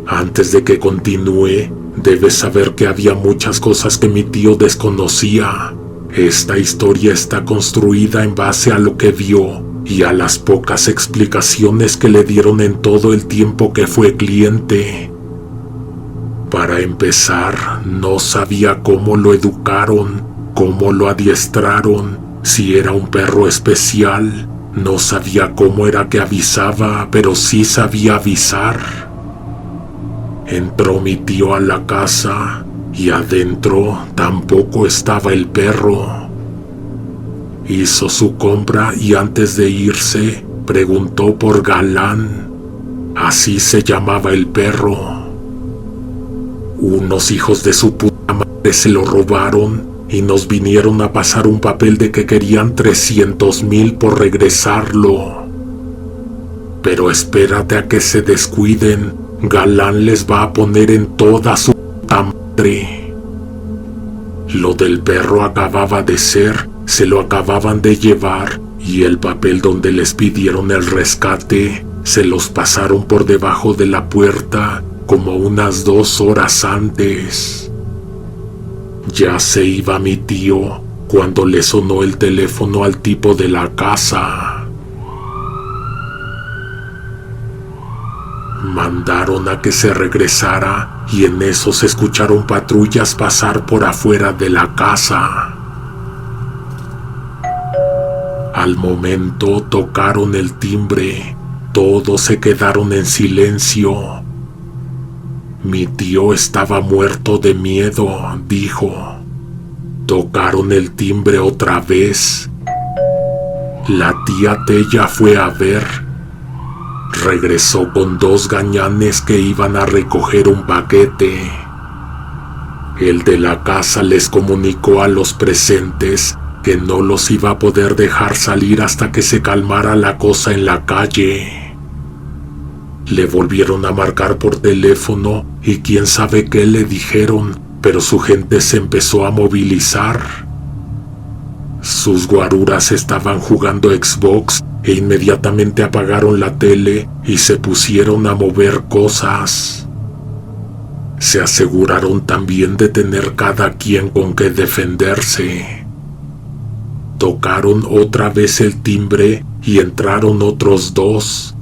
[SPEAKER 1] Antes de que continúe, debes saber que había muchas cosas que mi tío desconocía. Esta historia está construida en base a lo que vio y a las pocas explicaciones que le dieron en todo el tiempo que fue cliente. Para empezar, no sabía cómo lo educaron, cómo lo adiestraron, si era un perro especial. No sabía cómo era que avisaba, pero sí sabía avisar. Entró mi tío a la casa y adentro tampoco estaba el perro. Hizo su compra y antes de irse preguntó por Galán. Así se llamaba el perro. Unos hijos de su puta madre se lo robaron y nos vinieron a pasar un papel de que querían 300,000 por regresarlo. Pero espérate a que se descuiden, Galán les va a poner en toda su puta madre. Lo del perro acababa de ser, se lo acababan de llevar y el papel donde les pidieron el rescate se los pasaron por debajo de la puerta como unas 2 horas antes. Ya se iba mi tío cuando le sonó el teléfono al tipo de la casa. Mandaron a que se regresara y en eso se escucharon patrullas pasar por afuera de la casa. Al momento tocaron el timbre, todos se quedaron en silencio. Mi tío estaba muerto de miedo, dijo. Tocaron el timbre otra vez. La tía Tella fue a ver. Regresó con 2 gañanes que iban a recoger un paquete. El de la casa les comunicó a los presentes que no los iba a poder dejar salir hasta que se calmara la cosa en la calle. Le volvieron a marcar por teléfono y quién sabe qué le dijeron, pero su gente se empezó a movilizar. Sus guaruras estaban jugando Xbox e inmediatamente apagaron la tele y se pusieron a mover cosas. Se aseguraron también de tener cada quien con que defenderse. Tocaron otra vez el timbre y entraron otros 2.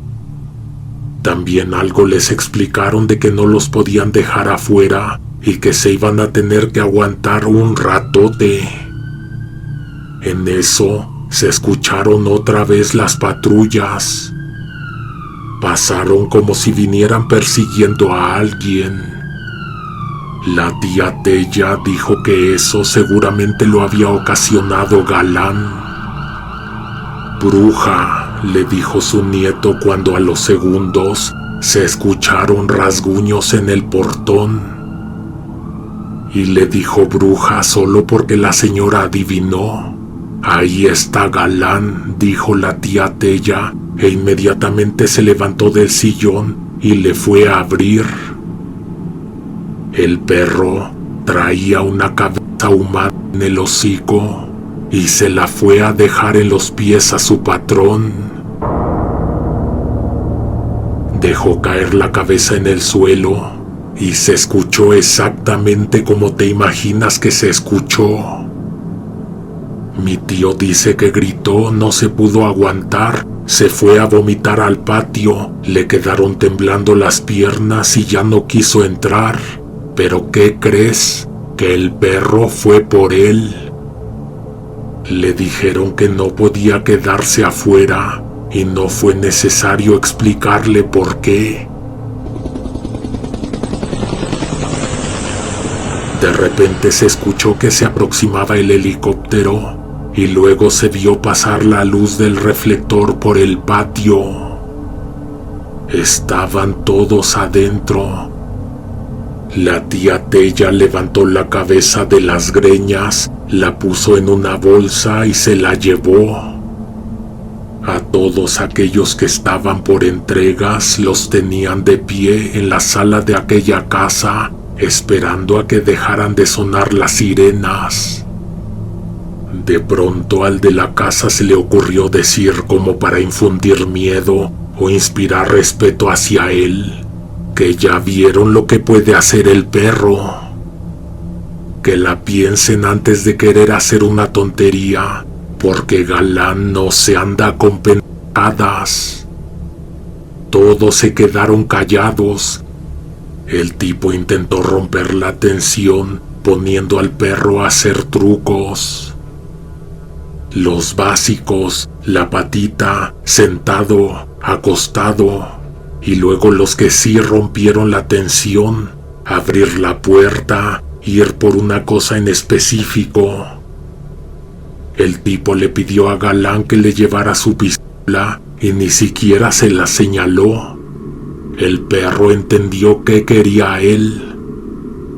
[SPEAKER 1] También algo les explicaron de que no los podían dejar afuera y que se iban a tener que aguantar un ratote. En eso se escucharon otra vez las patrullas. Pasaron como si vinieran persiguiendo a alguien. La tía Tella dijo que eso seguramente lo había ocasionado Galán. Bruja, le dijo su nieto cuando a los segundos se escucharon rasguños en el portón. Y le dijo bruja solo porque la señora adivinó. Ahí está Galán, dijo la tía Tella, e inmediatamente se levantó del sillón y le fue a abrir. El perro traía una cabeza humana en el hocico y se la fue a dejar en los pies a su patrón. Dejó caer la cabeza en el suelo y se escuchó exactamente como te imaginas que se escuchó. Mi tío dice que gritó, no se pudo aguantar, se fue a vomitar al patio, le quedaron temblando las piernas y ya no quiso entrar. Pero ¿qué crees? Que el perro fue por él. Le dijeron que no podía quedarse afuera y no fue necesario explicarle por qué. De repente se escuchó que se aproximaba el helicóptero y luego se vio pasar la luz del reflector por el patio. Estaban todos adentro. La tía Tella levantó la cabeza de las greñas, la puso en una bolsa y se la llevó. A todos aquellos que estaban por entregas los tenían de pie en la sala de aquella casa, esperando a que dejaran de sonar las sirenas. De pronto al de la casa se le ocurrió decir, como para infundir miedo o inspirar respeto hacia él, que ya vieron lo que puede hacer el perro. Que la piensen antes de querer hacer una tontería, porque Galán no se anda con pendejadas. Todos se quedaron callados. El tipo intentó romper la tensión poniendo al perro a hacer trucos. Los básicos, la patita, sentado, acostado, y luego los que sí rompieron la tensión, abrir la puerta, ir por una cosa en específico. El tipo le pidió a Galán que le llevara su pistola y ni siquiera se la señaló. El perro entendió qué quería él.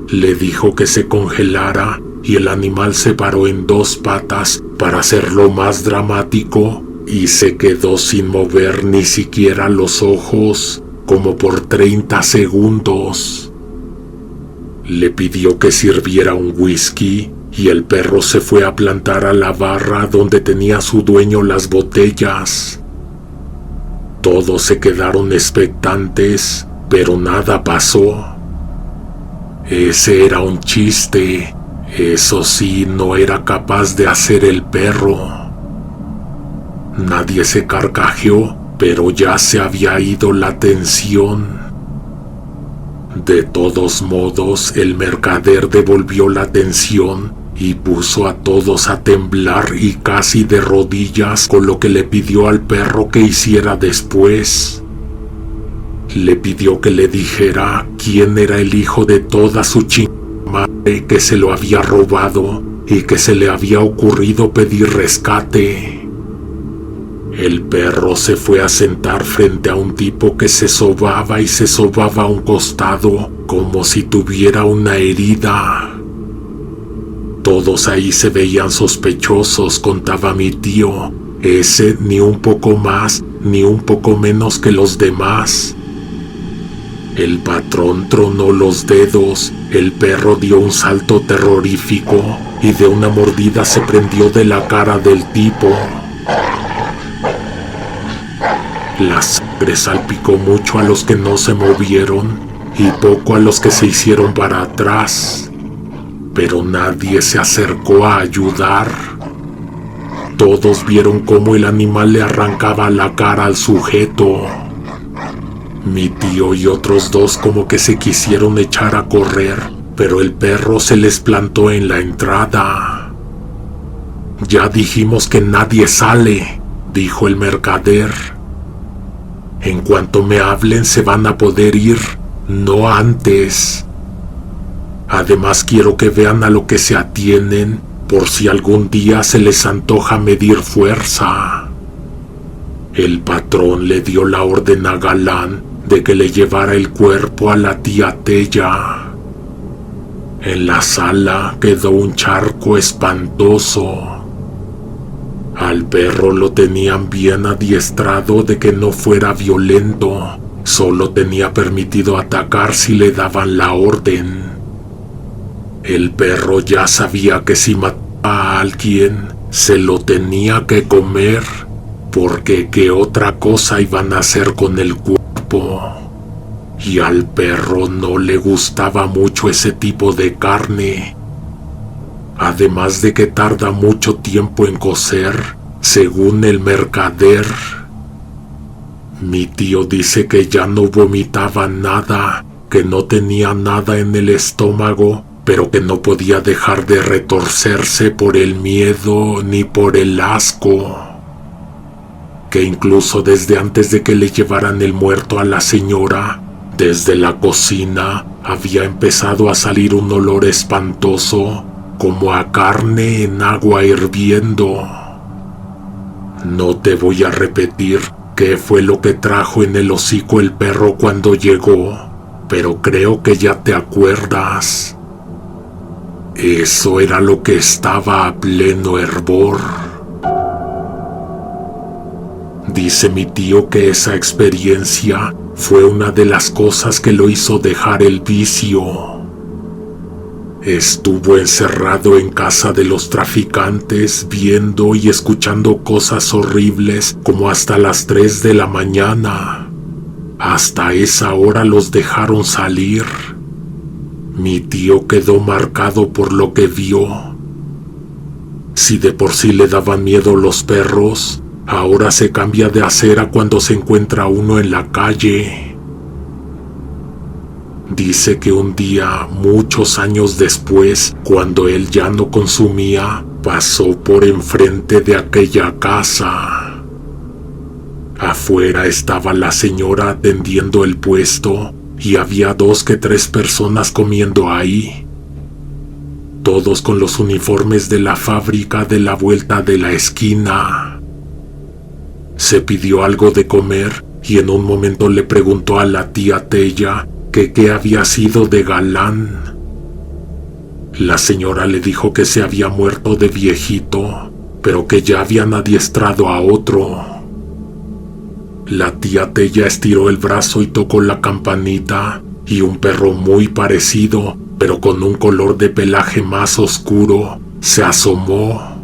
[SPEAKER 1] Le dijo que se congelara y el animal se paró en dos patas para hacerlo más dramático y se quedó sin mover ni siquiera los ojos, como por 30 segundos. Le pidió que sirviera un whisky y el perro se fue a plantar a la barra donde tenía su dueño las botellas. Todos se quedaron expectantes, pero nada pasó. Ese era un chiste. Eso sí, no era capaz de hacer el perro. Nadie se carcajeó, pero ya se había ido la tensión. De todos modos, el mercader devolvió la atención y puso a todos a temblar y casi de rodillas con lo que le pidió al perro que hiciera después. Le pidió que le dijera quién era el hijo de toda su chingada madre que se lo había robado y que se le había ocurrido pedir rescate. El perro se fue a sentar frente a un tipo que se sobaba y se sobaba a un costado como si tuviera una herida. Todos ahí se veían sospechosos, contaba mi tío. Ese ni un poco más ni un poco menos que los demás. El patrón tronó los dedos, el perro dio un salto terrorífico y de una mordida se prendió de la cara del tipo. La sangre salpicó mucho a los que no se movieron y poco a los que se hicieron para atrás, pero nadie se acercó a ayudar. Todos vieron cómo el animal le arrancaba la cara al sujeto. Mi tío y otros dos como que se quisieron echar a correr, pero el perro se les plantó en la entrada. Ya dijimos que nadie sale, dijo el mercader. En cuanto me hablen se van a poder ir, no antes. Además quiero que vean a lo que se atienen por si algún día se les antoja medir fuerza. El patrón le dio la orden a Galán de que le llevara el cuerpo a la tía Tella. En la sala quedó un charco espantoso. Al perro lo tenían bien adiestrado de que no fuera violento, solo tenía permitido atacar si le daban la orden. El perro ya sabía que si mataba a alguien, se lo tenía que comer, porque qué otra cosa iban a hacer con el cuerpo. Y al perro no le gustaba mucho ese tipo de carne. además de que tarda mucho tiempo en cocer, según el mercader. Mi tío dice que ya no vomitaba nada, que no tenía nada en el estómago, pero que no podía dejar de retorcerse por el miedo ni por el asco. Que incluso desde antes de que le llevaran el muerto a la señora, desde la cocina había empezado a salir un olor espantoso, como a carne en agua hirviendo. No te voy a repetir qué fue lo que trajo en el hocico el perro cuando llegó, pero creo que ya te acuerdas. Eso era lo que estaba a pleno hervor. Dice mi tío que esa experiencia fue una de las cosas que lo hizo dejar el vicio. Estuvo encerrado en casa de los traficantes viendo y escuchando cosas horribles como hasta las 3 de la mañana. Hasta esa hora los dejaron salir. Mi tío quedó marcado por lo que vio. Si de por sí le daban miedo los perros, ahora se cambia de acera cuando se encuentra uno en la calle. Dice que un día, muchos años después, cuando él ya no consumía, pasó por enfrente de aquella casa. Afuera estaba la señora atendiendo el puesto y había 2 que 3 personas comiendo ahí. Todos con los uniformes de la fábrica de la vuelta de la esquina. Se pidió algo de comer y en un momento le preguntó a la tía Tella que qué había sido de Galán. La señora le dijo que se había muerto de viejito, pero que ya habían adiestrado a otro. La tía Tella estiró el brazo y tocó la campanita, y un perro muy parecido, pero con un color de pelaje más oscuro, se asomó.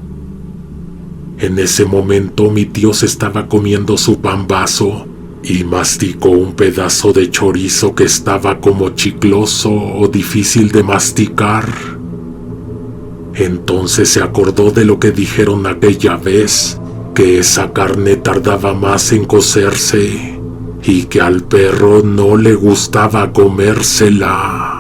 [SPEAKER 1] En ese momento mi tío se estaba comiendo su pambazo y masticó un pedazo de chorizo que estaba como chicloso o difícil de masticar. Entonces se acordó de lo que dijeron aquella vez, que esa carne tardaba más en cocerse y que al perro no le gustaba comérsela.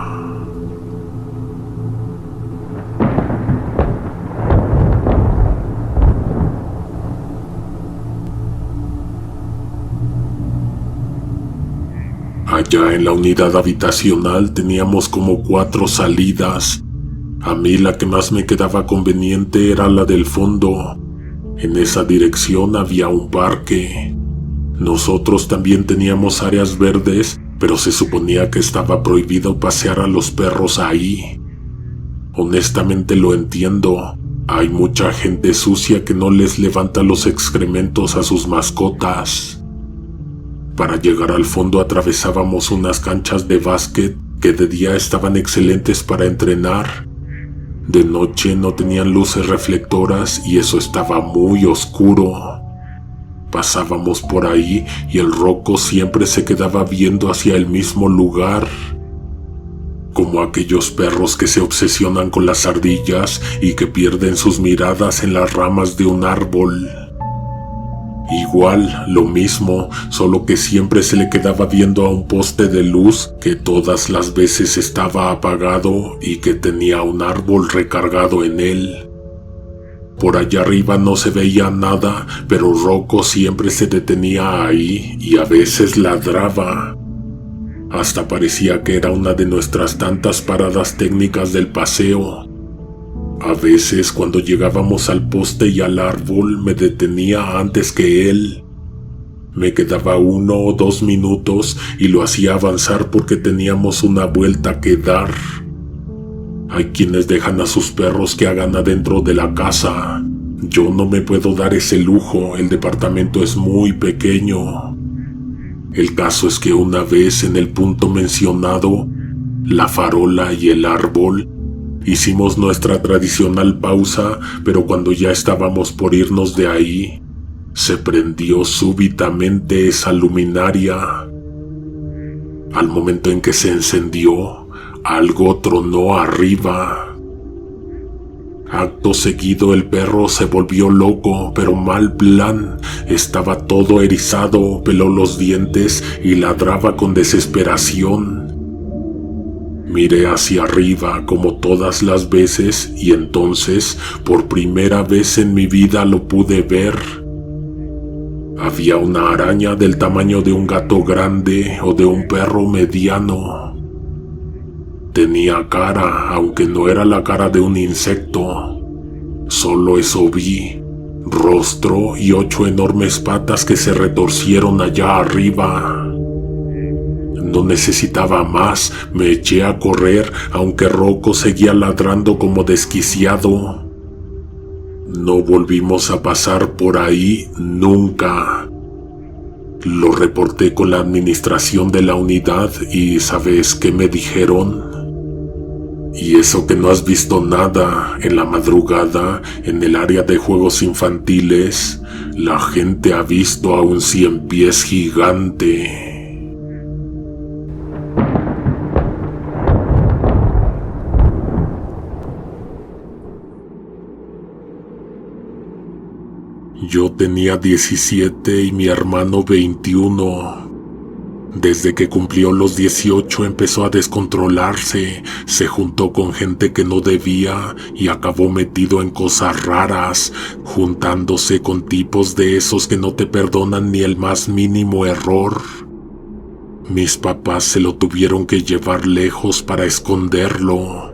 [SPEAKER 1] Allá en la unidad habitacional teníamos como 4 salidas. A mí la que más me quedaba conveniente era la del fondo. En esa dirección había un parque. Nosotros también teníamos áreas verdes, pero se suponía que estaba prohibido pasear a los perros ahí. Honestamente lo entiendo. Hay mucha gente sucia que no les levanta los excrementos a sus mascotas. Para llegar al fondo atravesábamos unas canchas de básquet que de día estaban excelentes para entrenar. De noche no tenían luces reflectoras y eso estaba muy oscuro. Pasábamos por ahí y el Rocco siempre se quedaba viendo hacia el mismo lugar. Como aquellos perros que se obsesionan con las ardillas y que pierden sus miradas en las ramas de un árbol. Igual, lo mismo, solo que siempre se le quedaba viendo a un poste de luz que todas las veces estaba apagado y que tenía un árbol recargado en él. Por allá arriba no se veía nada, pero Rocco siempre se detenía ahí y a veces ladraba. Hasta parecía que era una de nuestras tantas paradas técnicas del paseo. A veces cuando llegábamos al poste y al árbol me detenía antes que él. Me quedaba 1 o 2 minutos y lo hacía avanzar porque teníamos una vuelta que dar. Hay quienes dejan a sus perros que hagan adentro de la casa. Yo no me puedo dar ese lujo, el departamento es muy pequeño. El caso es que una vez en el punto mencionado, la farola y el árbol, hicimos nuestra tradicional pausa, pero cuando ya estábamos por irnos de ahí, se prendió súbitamente esa luminaria. Al momento en que se encendió, algo tronó arriba. Acto seguido el perro se volvió loco, pero mal plan. Estaba todo erizado, peló los dientes y ladraba con desesperación. Miré hacia arriba como todas las veces y entonces, por primera vez en mi vida, lo pude ver. Había una araña del tamaño de un gato grande o de un perro mediano. Tenía cara, aunque no era la cara de un insecto. Solo eso vi, rostro y 8 enormes patas que se retorcieron allá arriba. No necesitaba más, me eché a correr, aunque Rocco seguía ladrando como desquiciado. No volvimos a pasar por ahí nunca. Lo reporté con la administración de la unidad y ¿sabes qué me dijeron? Y eso que no has visto nada. En la madrugada, en el área de juegos infantiles, la gente ha visto a un 100 pies gigante. Yo tenía 17 y mi hermano 21. Desde que cumplió los 18 empezó a descontrolarse, se juntó con gente que no debía y acabó metido en cosas raras, juntándose con tipos de esos que no te perdonan ni el más mínimo error. Mis papás se lo tuvieron que llevar lejos para esconderlo.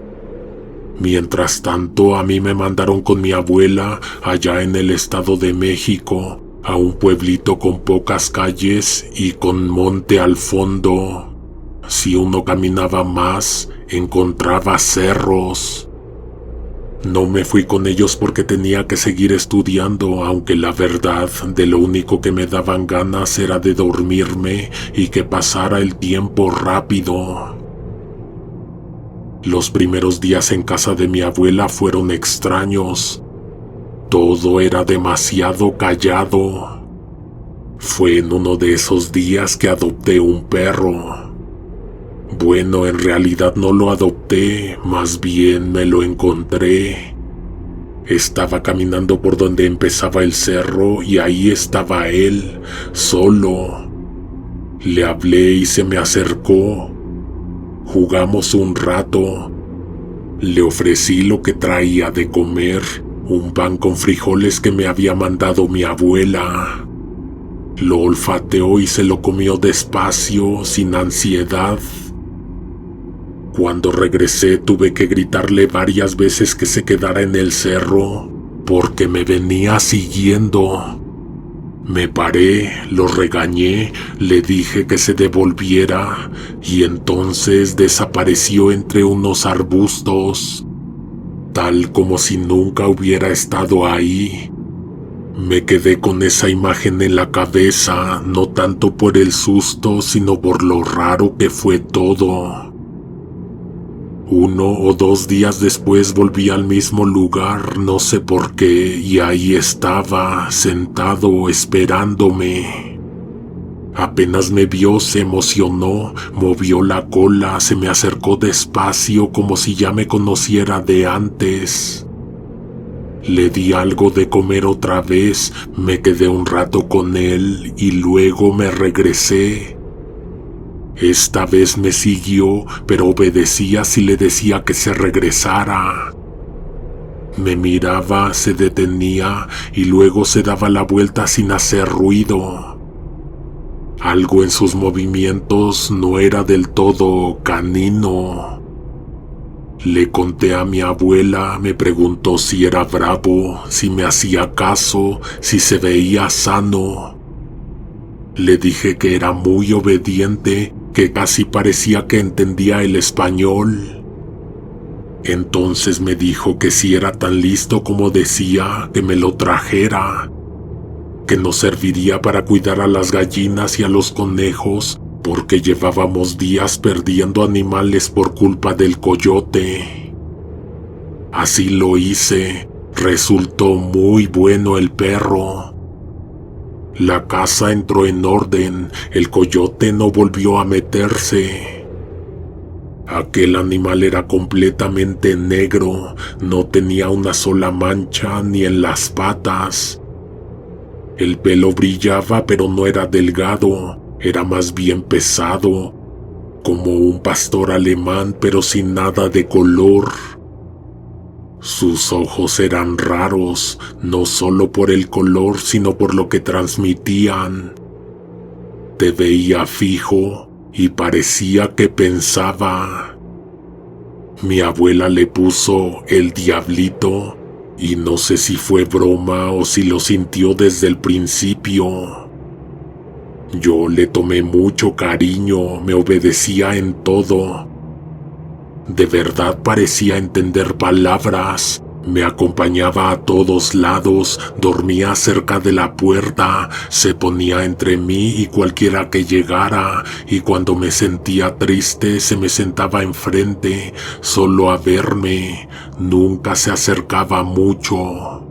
[SPEAKER 1] Mientras tanto, a mí me mandaron con mi abuela allá en el Estado de México, a un pueblito con pocas calles y con monte al fondo. Si uno caminaba más, encontraba cerros. No me fui con ellos porque tenía que seguir estudiando, aunque la verdad, de lo único que me daban ganas era de dormirme y que pasara el tiempo rápido. Los primeros días en casa de mi abuela fueron extraños. Todo era demasiado callado. Fue en uno de esos días que adopté un perro. Bueno, en realidad no lo adopté, más bien me lo encontré. Estaba caminando por donde empezaba el cerro y ahí estaba él, solo. Le hablé y se me acercó. Jugamos un rato. Le ofrecí lo que traía de comer, un pan con frijoles que me había mandado mi abuela. Lo olfateó y se lo comió despacio, sin ansiedad. Cuando regresé tuve que gritarle varias veces que se quedara en el cerro, porque me venía siguiendo. Me paré, lo regañé, le dije que se devolviera y entonces desapareció entre unos arbustos, tal como si nunca hubiera estado ahí. Me quedé con esa imagen en la cabeza, no tanto por el susto, sino por lo raro que fue todo. 1 o 2 días después volví al mismo lugar, no sé por qué, y ahí estaba, sentado, esperándome. Apenas me vio, se emocionó, movió la cola, se me acercó despacio como si ya me conociera de antes. Le di algo de comer otra vez, me quedé un rato con él y luego me regresé. Esta vez me siguió, pero obedecía si le decía que se regresara. Me miraba, se detenía y luego se daba la vuelta sin hacer ruido. Algo en sus movimientos no era del todo canino. Le conté a mi abuela, me preguntó si era bravo, si me hacía caso, si se veía sano. Le dije que era muy obediente, que casi parecía que entendía el español. Entonces me dijo que si era tan listo como decía, que me lo trajera, que nos serviría para cuidar a las gallinas y a los conejos, porque llevábamos días perdiendo animales por culpa del coyote. Así lo hice, resultó muy bueno el perro. La casa entró en orden, el coyote no volvió a meterse. Aquel animal era completamente negro, no tenía una sola mancha ni en las patas. El pelo brillaba, pero no era delgado, era más bien pesado, como un pastor alemán, pero sin nada de color. Sus ojos eran raros, no solo por el color, sino por lo que transmitían. Te veía fijo y parecía que pensaba. Mi abuela le puso el Diablito, y no sé si fue broma o si lo sintió desde el principio. Yo le tomé mucho cariño, me obedecía en todo. De verdad parecía entender palabras, me acompañaba a todos lados, dormía cerca de la puerta, se ponía entre mí y cualquiera que llegara, y cuando me sentía triste se me sentaba enfrente, solo a verme, nunca se acercaba mucho.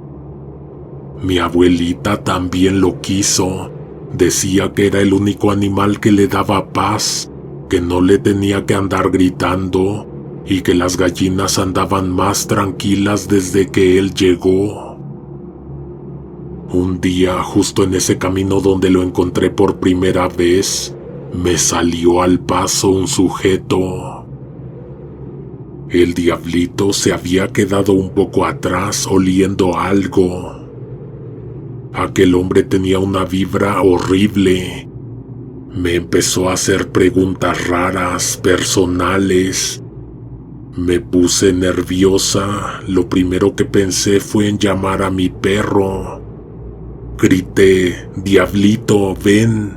[SPEAKER 1] Mi abuelita también lo quiso, decía que era el único animal que le daba paz, que no le tenía que andar gritando, y que las gallinas andaban más tranquilas desde que él llegó. Un día, justo en ese camino donde lo encontré por primera vez, me salió al paso un sujeto. El Diablito se había quedado un poco atrás oliendo algo. Aquel hombre tenía una vibra horrible. Me empezó a hacer preguntas raras, personales. Me puse nerviosa, lo primero que pensé fue en llamar a mi perro. Grité, Diablito, ven.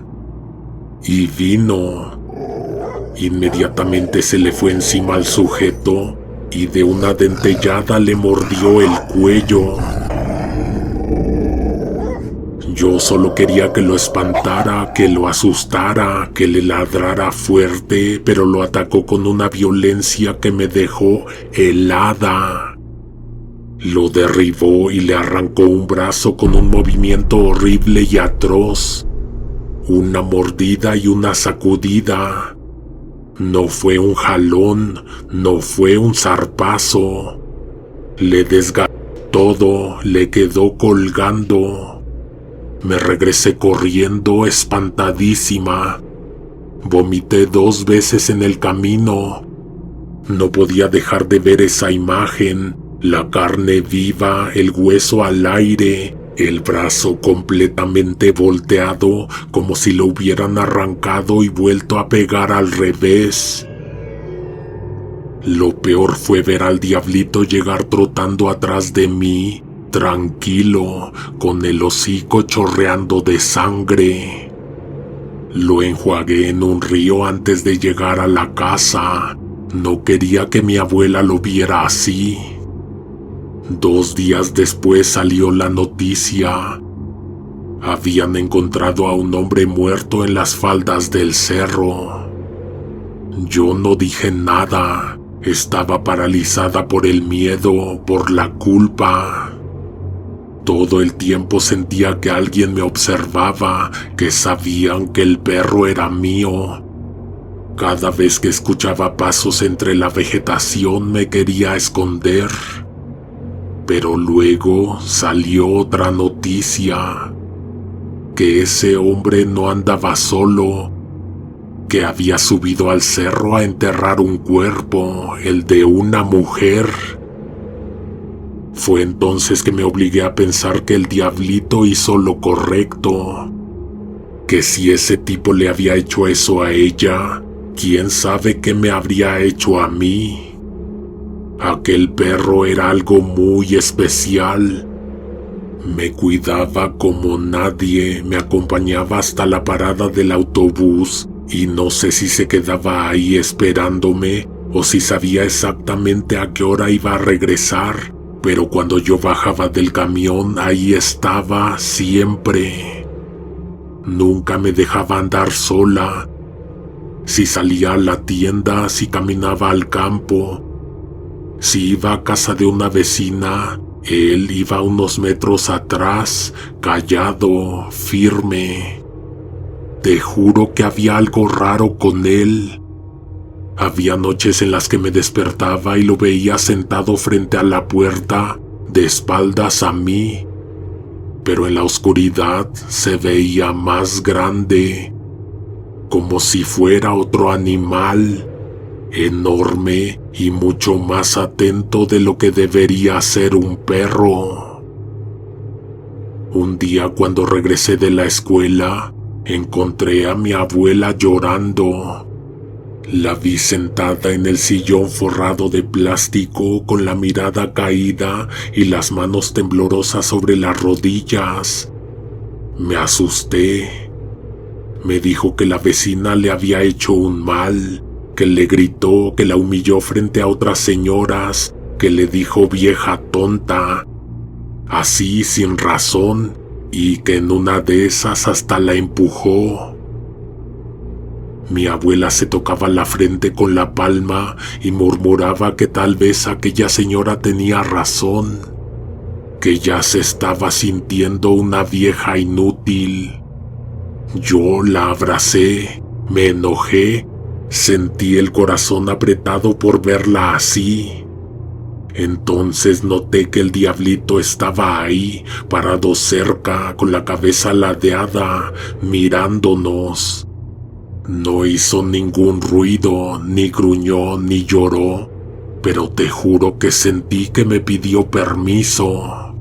[SPEAKER 1] Y vino. Inmediatamente se le fue encima al sujeto y de una dentellada le mordió el cuello. Yo solo quería que lo espantara, que lo asustara, que le ladrara fuerte, pero lo atacó con una violencia que me dejó helada. Lo derribó y le arrancó un brazo con un movimiento horrible y atroz. Una mordida y una sacudida. No fue un jalón, no fue un zarpazo. Le desgarró todo, le quedó colgando. Me regresé corriendo, espantadísima. Vomité 2 veces en el camino. No podía dejar de ver esa imagen, la carne viva, el hueso al aire, el brazo completamente volteado, como si lo hubieran arrancado y vuelto a pegar al revés. Lo peor fue ver al Diablito llegar trotando atrás de mí, tranquilo, con el hocico chorreando de sangre. Lo enjuagué en un río antes de llegar a la casa. No quería que mi abuela lo viera así. 2 días después salió la noticia. Habían encontrado a un hombre muerto en las faldas del cerro. Yo no dije nada. Estaba paralizada por el miedo, por la culpa. Todo el tiempo sentía que alguien me observaba, que sabían que el perro era mío. Cada vez que escuchaba pasos entre la vegetación me quería esconder. Pero luego salió otra noticia, que ese hombre no andaba solo, que había subido al cerro a enterrar un cuerpo, el de una mujer. Fue entonces que me obligué a pensar que el Diablito hizo lo correcto, que si ese tipo le había hecho eso a ella, quién sabe qué me habría hecho a mí. Aquel perro era algo muy especial. Me cuidaba como nadie, me acompañaba hasta la parada del autobús y no sé si se quedaba ahí esperándome o si sabía exactamente a qué hora iba a regresar. Pero cuando yo bajaba del camión, ahí estaba siempre. Nunca me dejaba andar sola. Si salía a la tienda, si caminaba al campo, si iba a casa de una vecina, él iba unos metros atrás, callado, firme. Te juro que había algo raro con él. Había noches en las que me despertaba y lo veía sentado frente a la puerta, de espaldas a mí, pero en la oscuridad se veía más grande, como si fuera otro animal, enorme y mucho más atento de lo que debería ser un perro. Un día, cuando regresé de la escuela, encontré a mi abuela llorando. La vi sentada en el sillón forrado de plástico, con la mirada caída y las manos temblorosas sobre las rodillas. Me asusté. Me dijo que la vecina le había hecho un mal, que le gritó, que la humilló frente a otras señoras, que le dijo vieja tonta, así sin razón, y que en una de esas hasta la empujó. Mi abuela se tocaba la frente con la palma y murmuraba que tal vez aquella señora tenía razón, que ya se estaba sintiendo una vieja inútil. Yo la abracé, me enojé, sentí el corazón apretado por verla así. Entonces noté que el diablito estaba ahí, parado cerca, con la cabeza ladeada, mirándonos. No hizo ningún ruido, ni gruñó, ni lloró, pero te juro que sentí que me pidió permiso.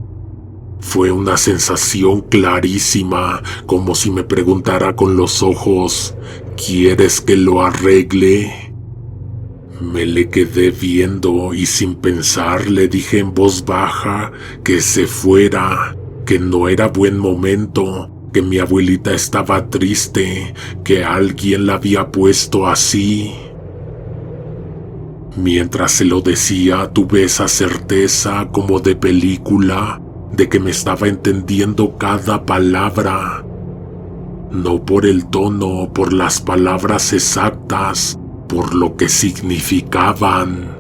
[SPEAKER 1] Fue una sensación clarísima, como si me preguntara con los ojos, ¿quieres que lo arregle? Me le quedé viendo y sin pensar le dije en voz baja que se fuera, que no era buen momento, que mi abuelita estaba triste, que alguien la había puesto así. Mientras se lo decía, tuve esa certeza como de película de que me estaba entendiendo cada palabra. No por el tono, por las palabras exactas, por lo que significaban.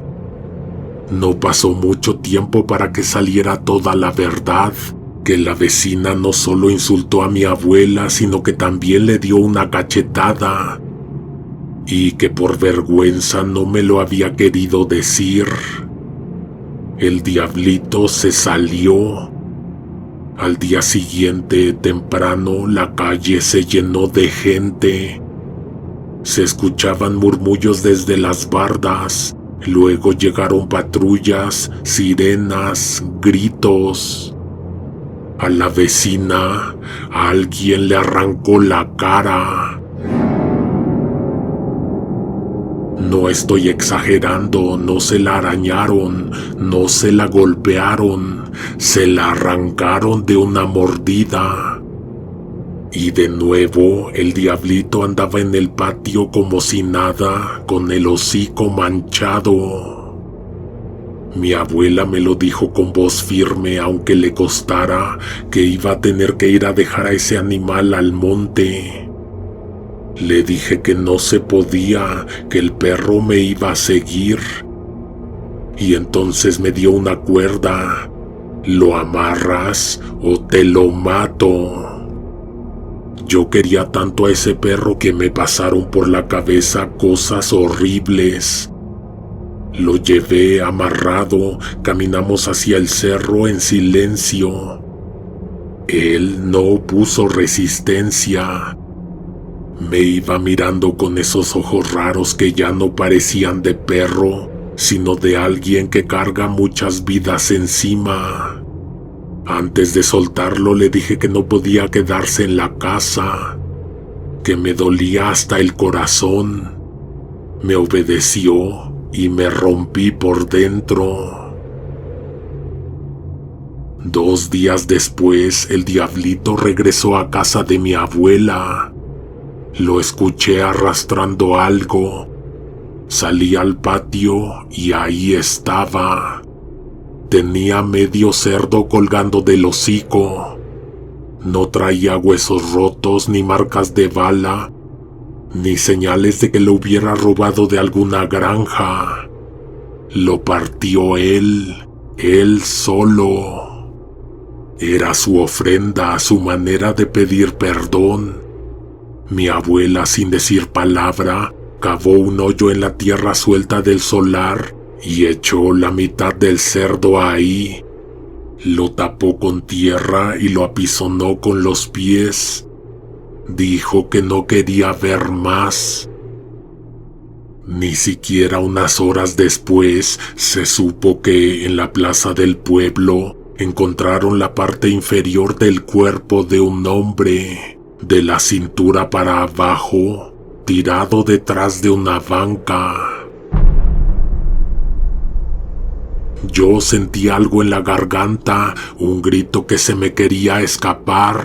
[SPEAKER 1] No pasó mucho tiempo para que saliera toda la verdad, que la vecina no solo insultó a mi abuela, sino que también le dio una cachetada, y que por vergüenza no me lo había querido decir. El diablito se salió. Al día siguiente, temprano, la calle se llenó de gente. Se escuchaban murmullos desde las bardas, luego llegaron patrullas, sirenas, gritos. A la vecina, alguien le arrancó la cara. No estoy exagerando, no se la arañaron, no se la golpearon, se la arrancaron de una mordida. Y de nuevo el diablito andaba en el patio como si nada, con el hocico manchado. Mi abuela me lo dijo con voz firme, aunque le costara, que iba a tener que ir a dejar a ese animal al monte. Le dije que no se podía, que el perro me iba a seguir. Y entonces me dio una cuerda. ¿Lo amarras o te lo mato? Yo quería tanto a ese perro que me pasaron por la cabeza cosas horribles. Lo llevé amarrado, caminamos hacia el cerro en silencio. Él no opuso resistencia. Me iba mirando con esos ojos raros que ya no parecían de perro, sino de alguien que carga muchas vidas encima. Antes de soltarlo le dije que no podía quedarse en la casa, que me dolía hasta el corazón. Me obedeció y me rompí por dentro. 2 días después, el diablito regresó a casa de mi abuela. Lo escuché arrastrando algo. Salí al patio y ahí estaba. Tenía medio cerdo colgando del hocico. No traía huesos rotos, ni marcas de bala, ni señales de que lo hubiera robado de alguna granja. Lo partió él solo. Era su ofrenda, su manera de pedir perdón. Mi abuela, sin decir palabra, cavó un hoyo en la tierra suelta del solar y echó la mitad del cerdo ahí. Lo tapó con tierra y lo apisonó con los pies. Dijo que no quería ver más. Ni siquiera unas horas después se supo que en la plaza del pueblo encontraron la parte inferior del cuerpo de un hombre, de la cintura para abajo, tirado detrás de una banca. Yo sentí algo en la garganta, un grito que se me quería escapar.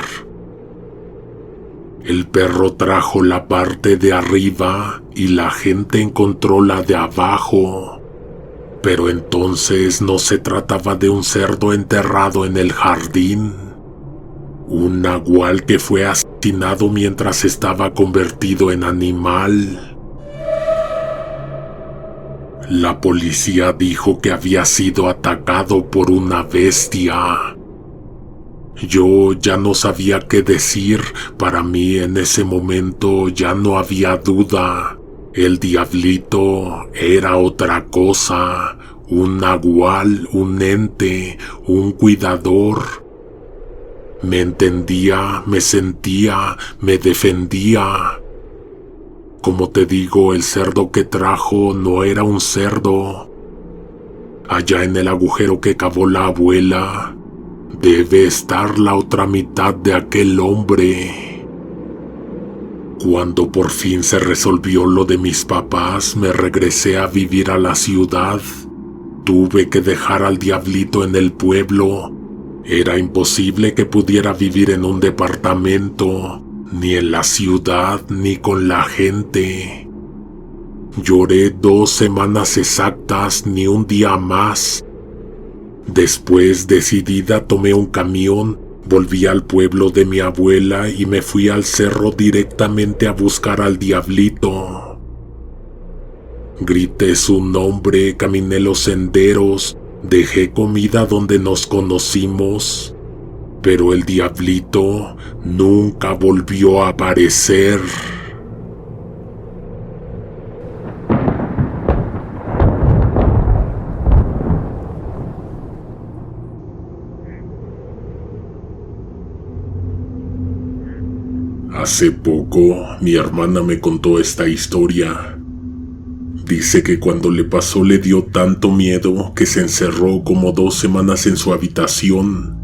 [SPEAKER 1] El perro trajo la parte de arriba y la gente encontró la de abajo. Pero entonces no se trataba de un cerdo enterrado en el jardín. Un nahual que fue asesinado mientras estaba convertido en animal. La policía dijo que había sido atacado por una bestia. Yo ya no sabía qué decir. Para mí en ese momento ya no había duda. El diablito era otra cosa, un nahual, un ente, un cuidador. Me entendía, me sentía, me defendía. Como te digo, el cerdo que trajo no era un cerdo. Allá en el agujero que cavó la abuela, debe estar la otra mitad de aquel hombre. Cuando por fin se resolvió lo de mis papás, me regresé a vivir a la ciudad. Tuve que dejar al diablito en el pueblo. Era imposible que pudiera vivir en un departamento, ni en la ciudad, ni con la gente. Lloré 2 semanas exactas, ni un día más. Después, decidida, tomé un camión, volví al pueblo de mi abuela y me fui al cerro directamente a buscar al diablito. Grité su nombre, caminé los senderos, dejé comida donde nos conocimos. Pero el diablito nunca volvió a aparecer. Hace poco, mi hermana me contó esta historia. Dice que cuando le pasó le dio tanto miedo que se encerró como 2 semanas en su habitación.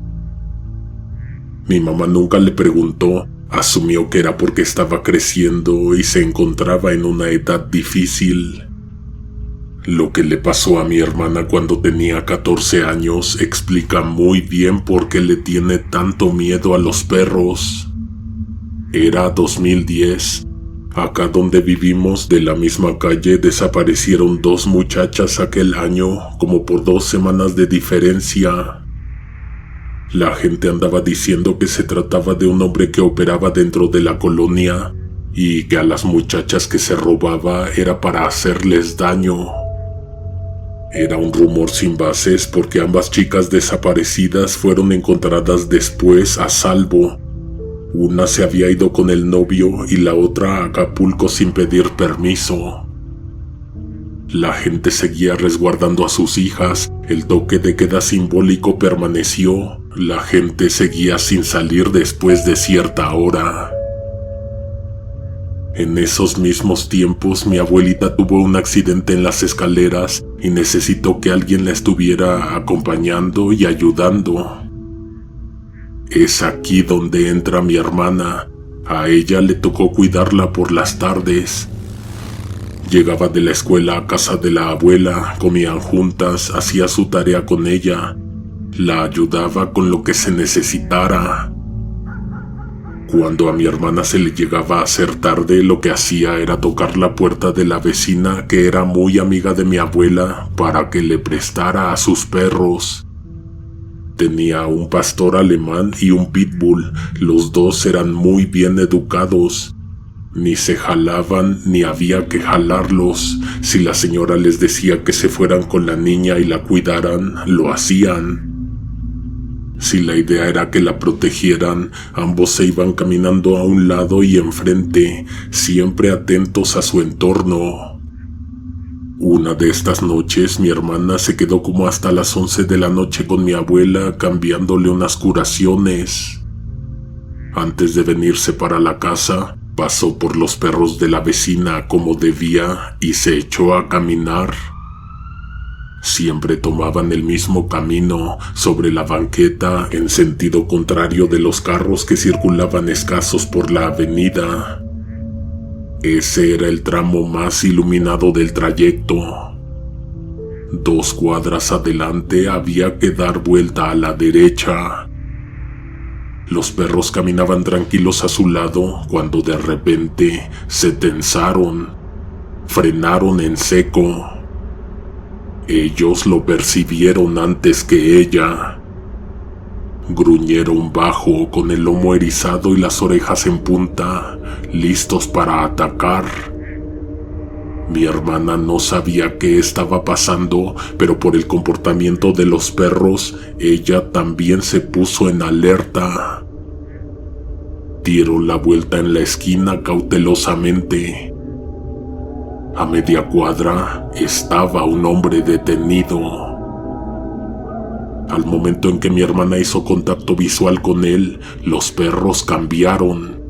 [SPEAKER 1] Mi mamá nunca le preguntó, asumió que era porque estaba creciendo y se encontraba en una edad difícil. Lo que le pasó a mi hermana cuando tenía 14 años explica muy bien por qué le tiene tanto miedo a los perros. Era 2010. Acá donde vivimos, de la misma calle, desaparecieron 2 muchachas aquel año, como por 2 semanas de diferencia. La gente andaba diciendo que se trataba de un hombre que operaba dentro de la colonia y que a las muchachas que se robaba era para hacerles daño. Era un rumor sin bases porque ambas chicas desaparecidas fueron encontradas después a salvo. Una se había ido con el novio y la otra a Acapulco sin pedir permiso. La gente seguía resguardando a sus hijas, el toque de queda simbólico permaneció, la gente seguía sin salir después de cierta hora. En esos mismos tiempos mi abuelita tuvo un accidente en las escaleras y necesitó que alguien la estuviera acompañando y ayudando. Es aquí donde entra mi hermana. A ella le tocó cuidarla por las tardes. Llegaba de la escuela a casa de la abuela, comían juntas, hacía su tarea con ella, la ayudaba con lo que se necesitara. Cuando a mi hermana se le llegaba a hacer tarde, lo que hacía era tocar la puerta de la vecina, que era muy amiga de mi abuela, para que le prestara a sus perros. Tenía un pastor alemán y un pitbull, los 2 eran muy bien educados. Ni se jalaban ni había que jalarlos. Si la señora les decía que se fueran con la niña y la cuidaran, lo hacían. Si la idea era que la protegieran, ambos se iban caminando a un lado y enfrente, siempre atentos a su entorno. Una de estas noches mi hermana se quedó como hasta las 11 de la noche con mi abuela cambiándole unas curaciones. Antes de venirse para la casa, pasó por los perros de la vecina como debía y se echó a caminar. Siempre tomaban el mismo camino, sobre la banqueta, en sentido contrario de los carros que circulaban escasos por la avenida. Ese era el tramo más iluminado del trayecto. 2 cuadras adelante había que dar vuelta a la derecha. Los perros caminaban tranquilos a su lado cuando de repente se tensaron, frenaron en seco. Ellos lo percibieron antes que ella. Gruñeron bajo, con el lomo erizado y las orejas en punta, listos para atacar. Mi hermana no sabía qué estaba pasando, pero por el comportamiento de los perros, ella también se puso en alerta. Dieron la vuelta en la esquina cautelosamente. A media cuadra estaba un hombre detenido. Al momento en que mi hermana hizo contacto visual con él, los perros cambiaron.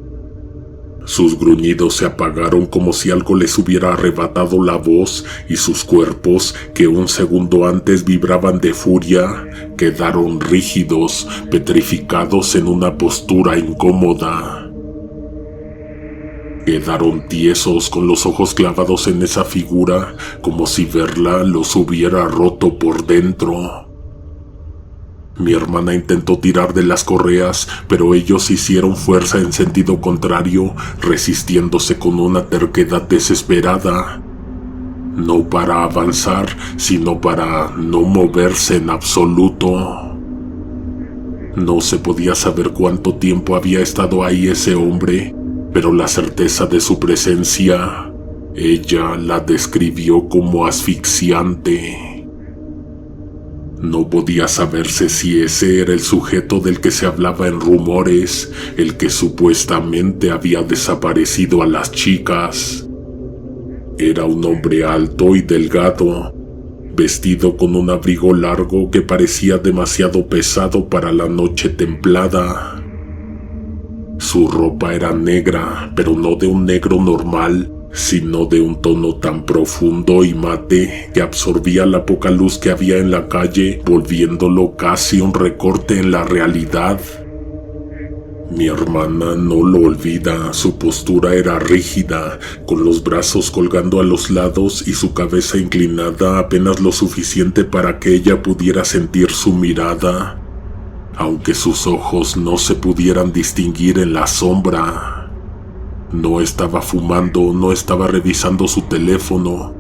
[SPEAKER 1] Sus gruñidos se apagaron como si algo les hubiera arrebatado la voz y sus cuerpos, que un segundo antes vibraban de furia, quedaron rígidos, petrificados en una postura incómoda. Quedaron tiesos con los ojos clavados en esa figura, como si verla los hubiera roto por dentro. Mi hermana intentó tirar de las correas, pero ellos hicieron fuerza en sentido contrario, resistiéndose con una terquedad desesperada. No para avanzar, sino para no moverse en absoluto. No se podía saber cuánto tiempo había estado ahí ese hombre, pero la certeza de su presencia, ella la describió como asfixiante. No podía saberse si ese era el sujeto del que se hablaba en rumores, el que supuestamente había desaparecido a las chicas. Era un hombre alto y delgado, vestido con un abrigo largo que parecía demasiado pesado para la noche templada. Su ropa era negra, pero no de un negro normal, sino de un tono tan profundo y mate que absorbía la poca luz que había en la calle, volviéndolo casi un recorte en la realidad. Mi hermana no lo olvida, su postura era rígida, con los brazos colgando a los lados y su cabeza inclinada apenas lo suficiente para que ella pudiera sentir su mirada, aunque sus ojos no se pudieran distinguir en la sombra. No estaba fumando, no estaba revisando su teléfono.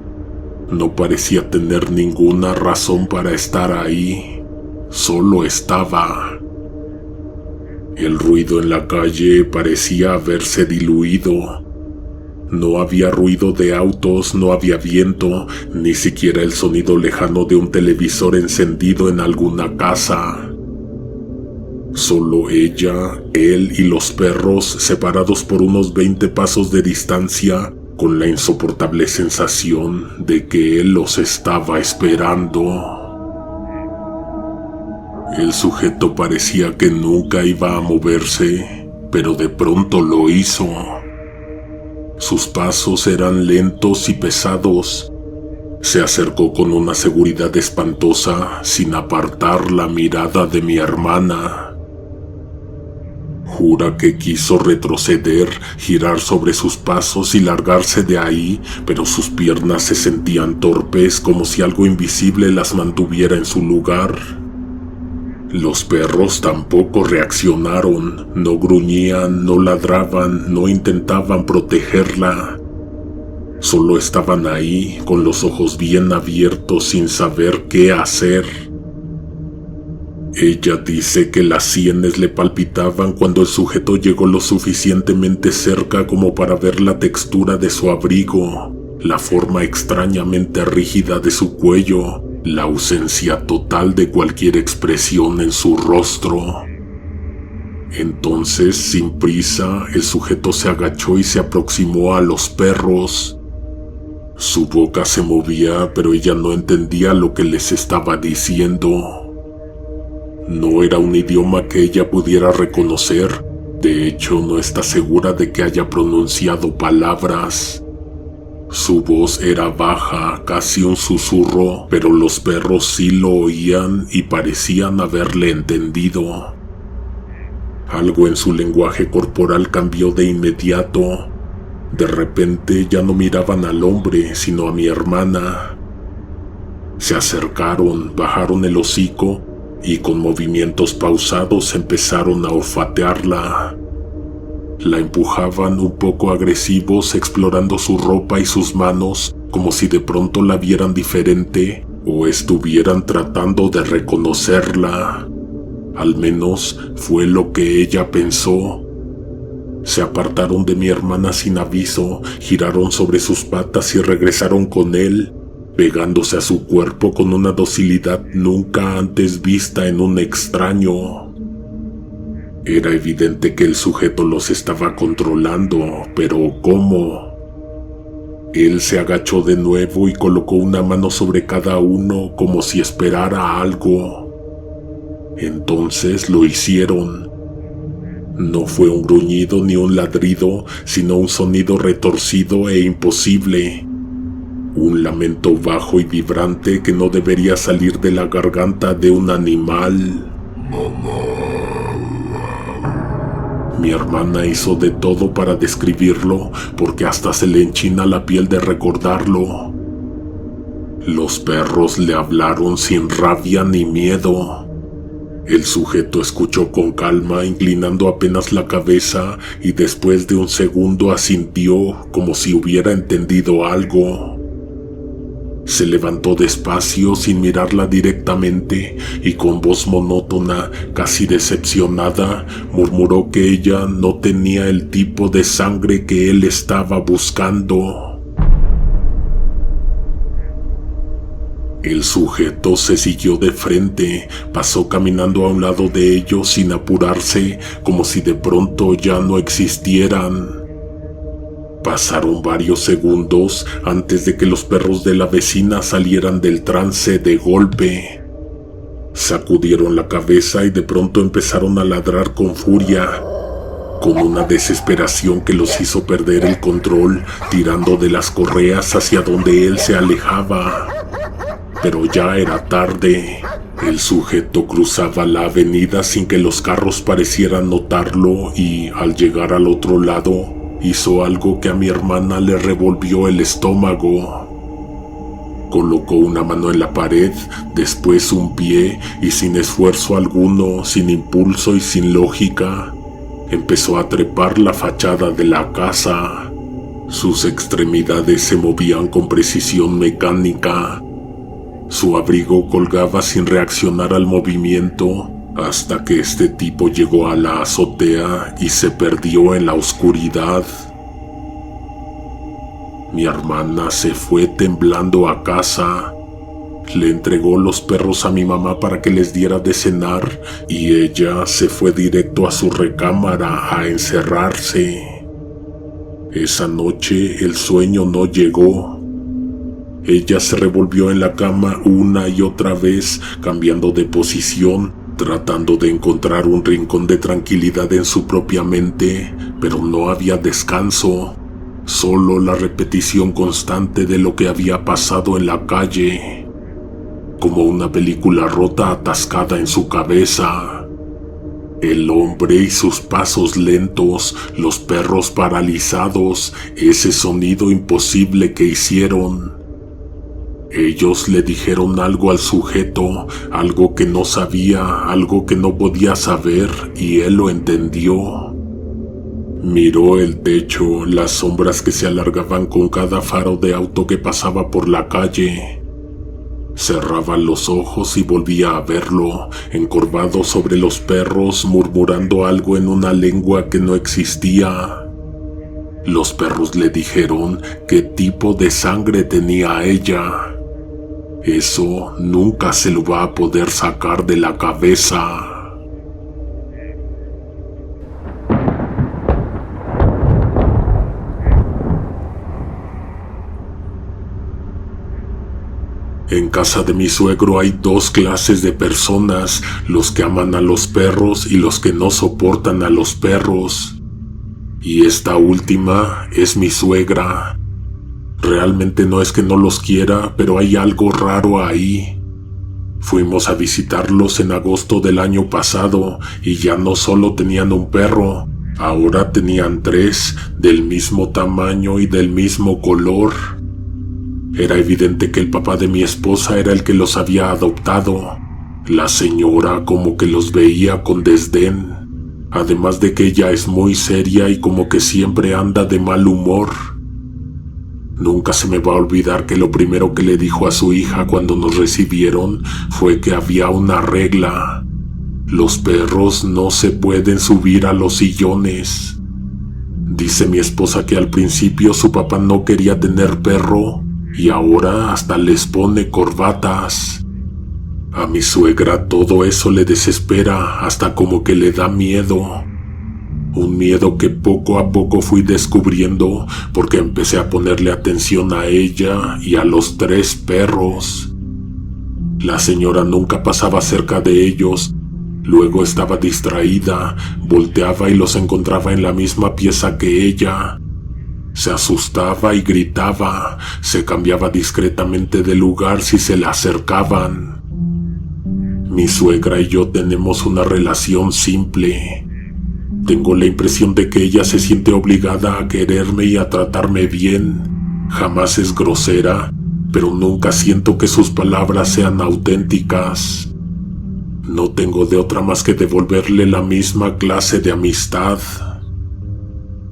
[SPEAKER 1] No parecía tener ninguna razón para estar ahí. Solo estaba. El ruido en la calle parecía haberse diluido. No había ruido de autos, no había viento, ni siquiera el sonido lejano de un televisor encendido en alguna casa. Solo ella, él y los perros, separados por unos 20 pasos de distancia, con la insoportable sensación de que él los estaba esperando. El sujeto parecía que nunca iba a moverse, pero de pronto lo hizo. Sus pasos eran lentos y pesados. Se acercó con una seguridad espantosa, sin apartar la mirada de mi hermana. Jura que quiso retroceder, girar sobre sus pasos y largarse de ahí, pero sus piernas se sentían torpes, como si algo invisible las mantuviera en su lugar. Los perros tampoco reaccionaron, no gruñían, no ladraban, no intentaban protegerla. Solo estaban ahí, con los ojos bien abiertos, sin saber qué hacer. Ella dice que las sienes le palpitaban cuando el sujeto llegó lo suficientemente cerca como para ver la textura de su abrigo, la forma extrañamente rígida de su cuello, la ausencia total de cualquier expresión en su rostro. Entonces, sin prisa, el sujeto se agachó y se aproximó a los perros. Su boca se movía, pero ella no entendía lo que les estaba diciendo. No era un idioma que ella pudiera reconocer. De hecho, no está segura de que haya pronunciado palabras. Su voz era baja, casi un susurro, pero los perros sí lo oían y parecían haberle entendido. Algo en su lenguaje corporal cambió de inmediato. De repente ya no miraban al hombre, sino a mi hermana. Se acercaron, bajaron el hocico y con movimientos pausados empezaron a olfatearla. La empujaban un poco agresivos, explorando su ropa y sus manos, como si de pronto la vieran diferente o estuvieran tratando de reconocerla. Al menos fue lo que ella pensó. Se apartaron de mi hermana sin aviso, giraron sobre sus patas y regresaron con él, pegándose a su cuerpo con una docilidad nunca antes vista en un extraño. Era evidente que el sujeto los estaba controlando, pero ¿cómo? Él se agachó de nuevo y colocó una mano sobre cada uno como si esperara algo. Entonces lo hicieron. No fue un gruñido ni un ladrido, sino un sonido retorcido e imposible. Un lamento bajo y vibrante que no debería salir de la garganta de un animal. Mi hermana hizo de todo para describirlo, porque hasta se le enchina la piel de recordarlo. Los perros le hablaron sin rabia ni miedo. El sujeto escuchó con calma, inclinando apenas la cabeza, y después de un segundo asintió como si hubiera entendido algo. Se levantó despacio sin mirarla directamente y con voz monótona, casi decepcionada, murmuró que ella no tenía el tipo de sangre que él estaba buscando. El sujeto se siguió de frente, pasó caminando a un lado de ellos sin apurarse, como si de pronto ya no existieran. Pasaron varios segundos antes de que los perros de la vecina salieran del trance de golpe. Sacudieron la cabeza y de pronto empezaron a ladrar con furia, con una desesperación que los hizo perder el control, tirando de las correas hacia donde él se alejaba. Pero ya era tarde. El sujeto cruzaba la avenida sin que los carros parecieran notarlo y, al llegar al otro lado, hizo algo que a mi hermana le revolvió el estómago. Colocó una mano en la pared, después un pie y sin esfuerzo alguno, sin impulso y sin lógica, empezó a trepar la fachada de la casa. Sus extremidades se movían con precisión mecánica. Su abrigo colgaba sin reaccionar al movimiento hasta que este tipo llegó a la azotea y se perdió en la oscuridad. Mi hermana se fue temblando a casa. Le entregó los perros a mi mamá para que les diera de cenar y ella se fue directo a su recámara a encerrarse. Esa noche el sueño no llegó. Ella se revolvió en la cama una y otra vez, cambiando de posición, tratando de encontrar un rincón de tranquilidad en su propia mente, pero no había descanso, solo la repetición constante de lo que había pasado en la calle, como una película rota atascada en su cabeza. El hombre y sus pasos lentos, los perros paralizados, ese sonido imposible que hicieron. Ellos le dijeron algo al sujeto, algo que no sabía, algo que no podía saber, y él lo entendió. Miró el techo, las sombras que se alargaban con cada faro de auto que pasaba por la calle. Cerraba los ojos y volvía a verlo, encorvado sobre los perros, murmurando algo en una lengua que no existía. Los perros le dijeron qué tipo de sangre tenía ella. Eso nunca se lo va a poder sacar de la cabeza. En casa de mi suegro hay dos clases de personas, los que aman a los perros y los que no soportan a los perros. Y esta última es mi suegra. Realmente no es que no los quiera, pero hay algo raro ahí. Fuimos a visitarlos en agosto del año pasado y ya no solo tenían un perro, ahora tenían 3, del mismo tamaño y del mismo color. Era evidente que el papá de mi esposa era el que los había adoptado. La señora como que los veía con desdén, además de que ella es muy seria y como que siempre anda de mal humor. Nunca se me va a olvidar que lo primero que le dijo a su hija cuando nos recibieron fue que había una regla. Los perros no se pueden subir a los sillones. Dice mi esposa que al principio su papá no quería tener perro y ahora hasta les pone corbatas. A mi suegra todo eso le desespera, hasta como que le da miedo. Un miedo que poco a poco fui descubriendo porque empecé a ponerle atención a ella y a los 3 perros. La señora nunca pasaba cerca de ellos, luego estaba distraída, volteaba y los encontraba en la misma pieza que ella. Se asustaba y gritaba, se cambiaba discretamente de lugar si se le acercaban. Mi suegra y yo tenemos una relación simple. Tengo la impresión de que ella se siente obligada a quererme y a tratarme bien. Jamás es grosera, pero nunca siento que sus palabras sean auténticas. No tengo de otra más que devolverle la misma clase de amistad.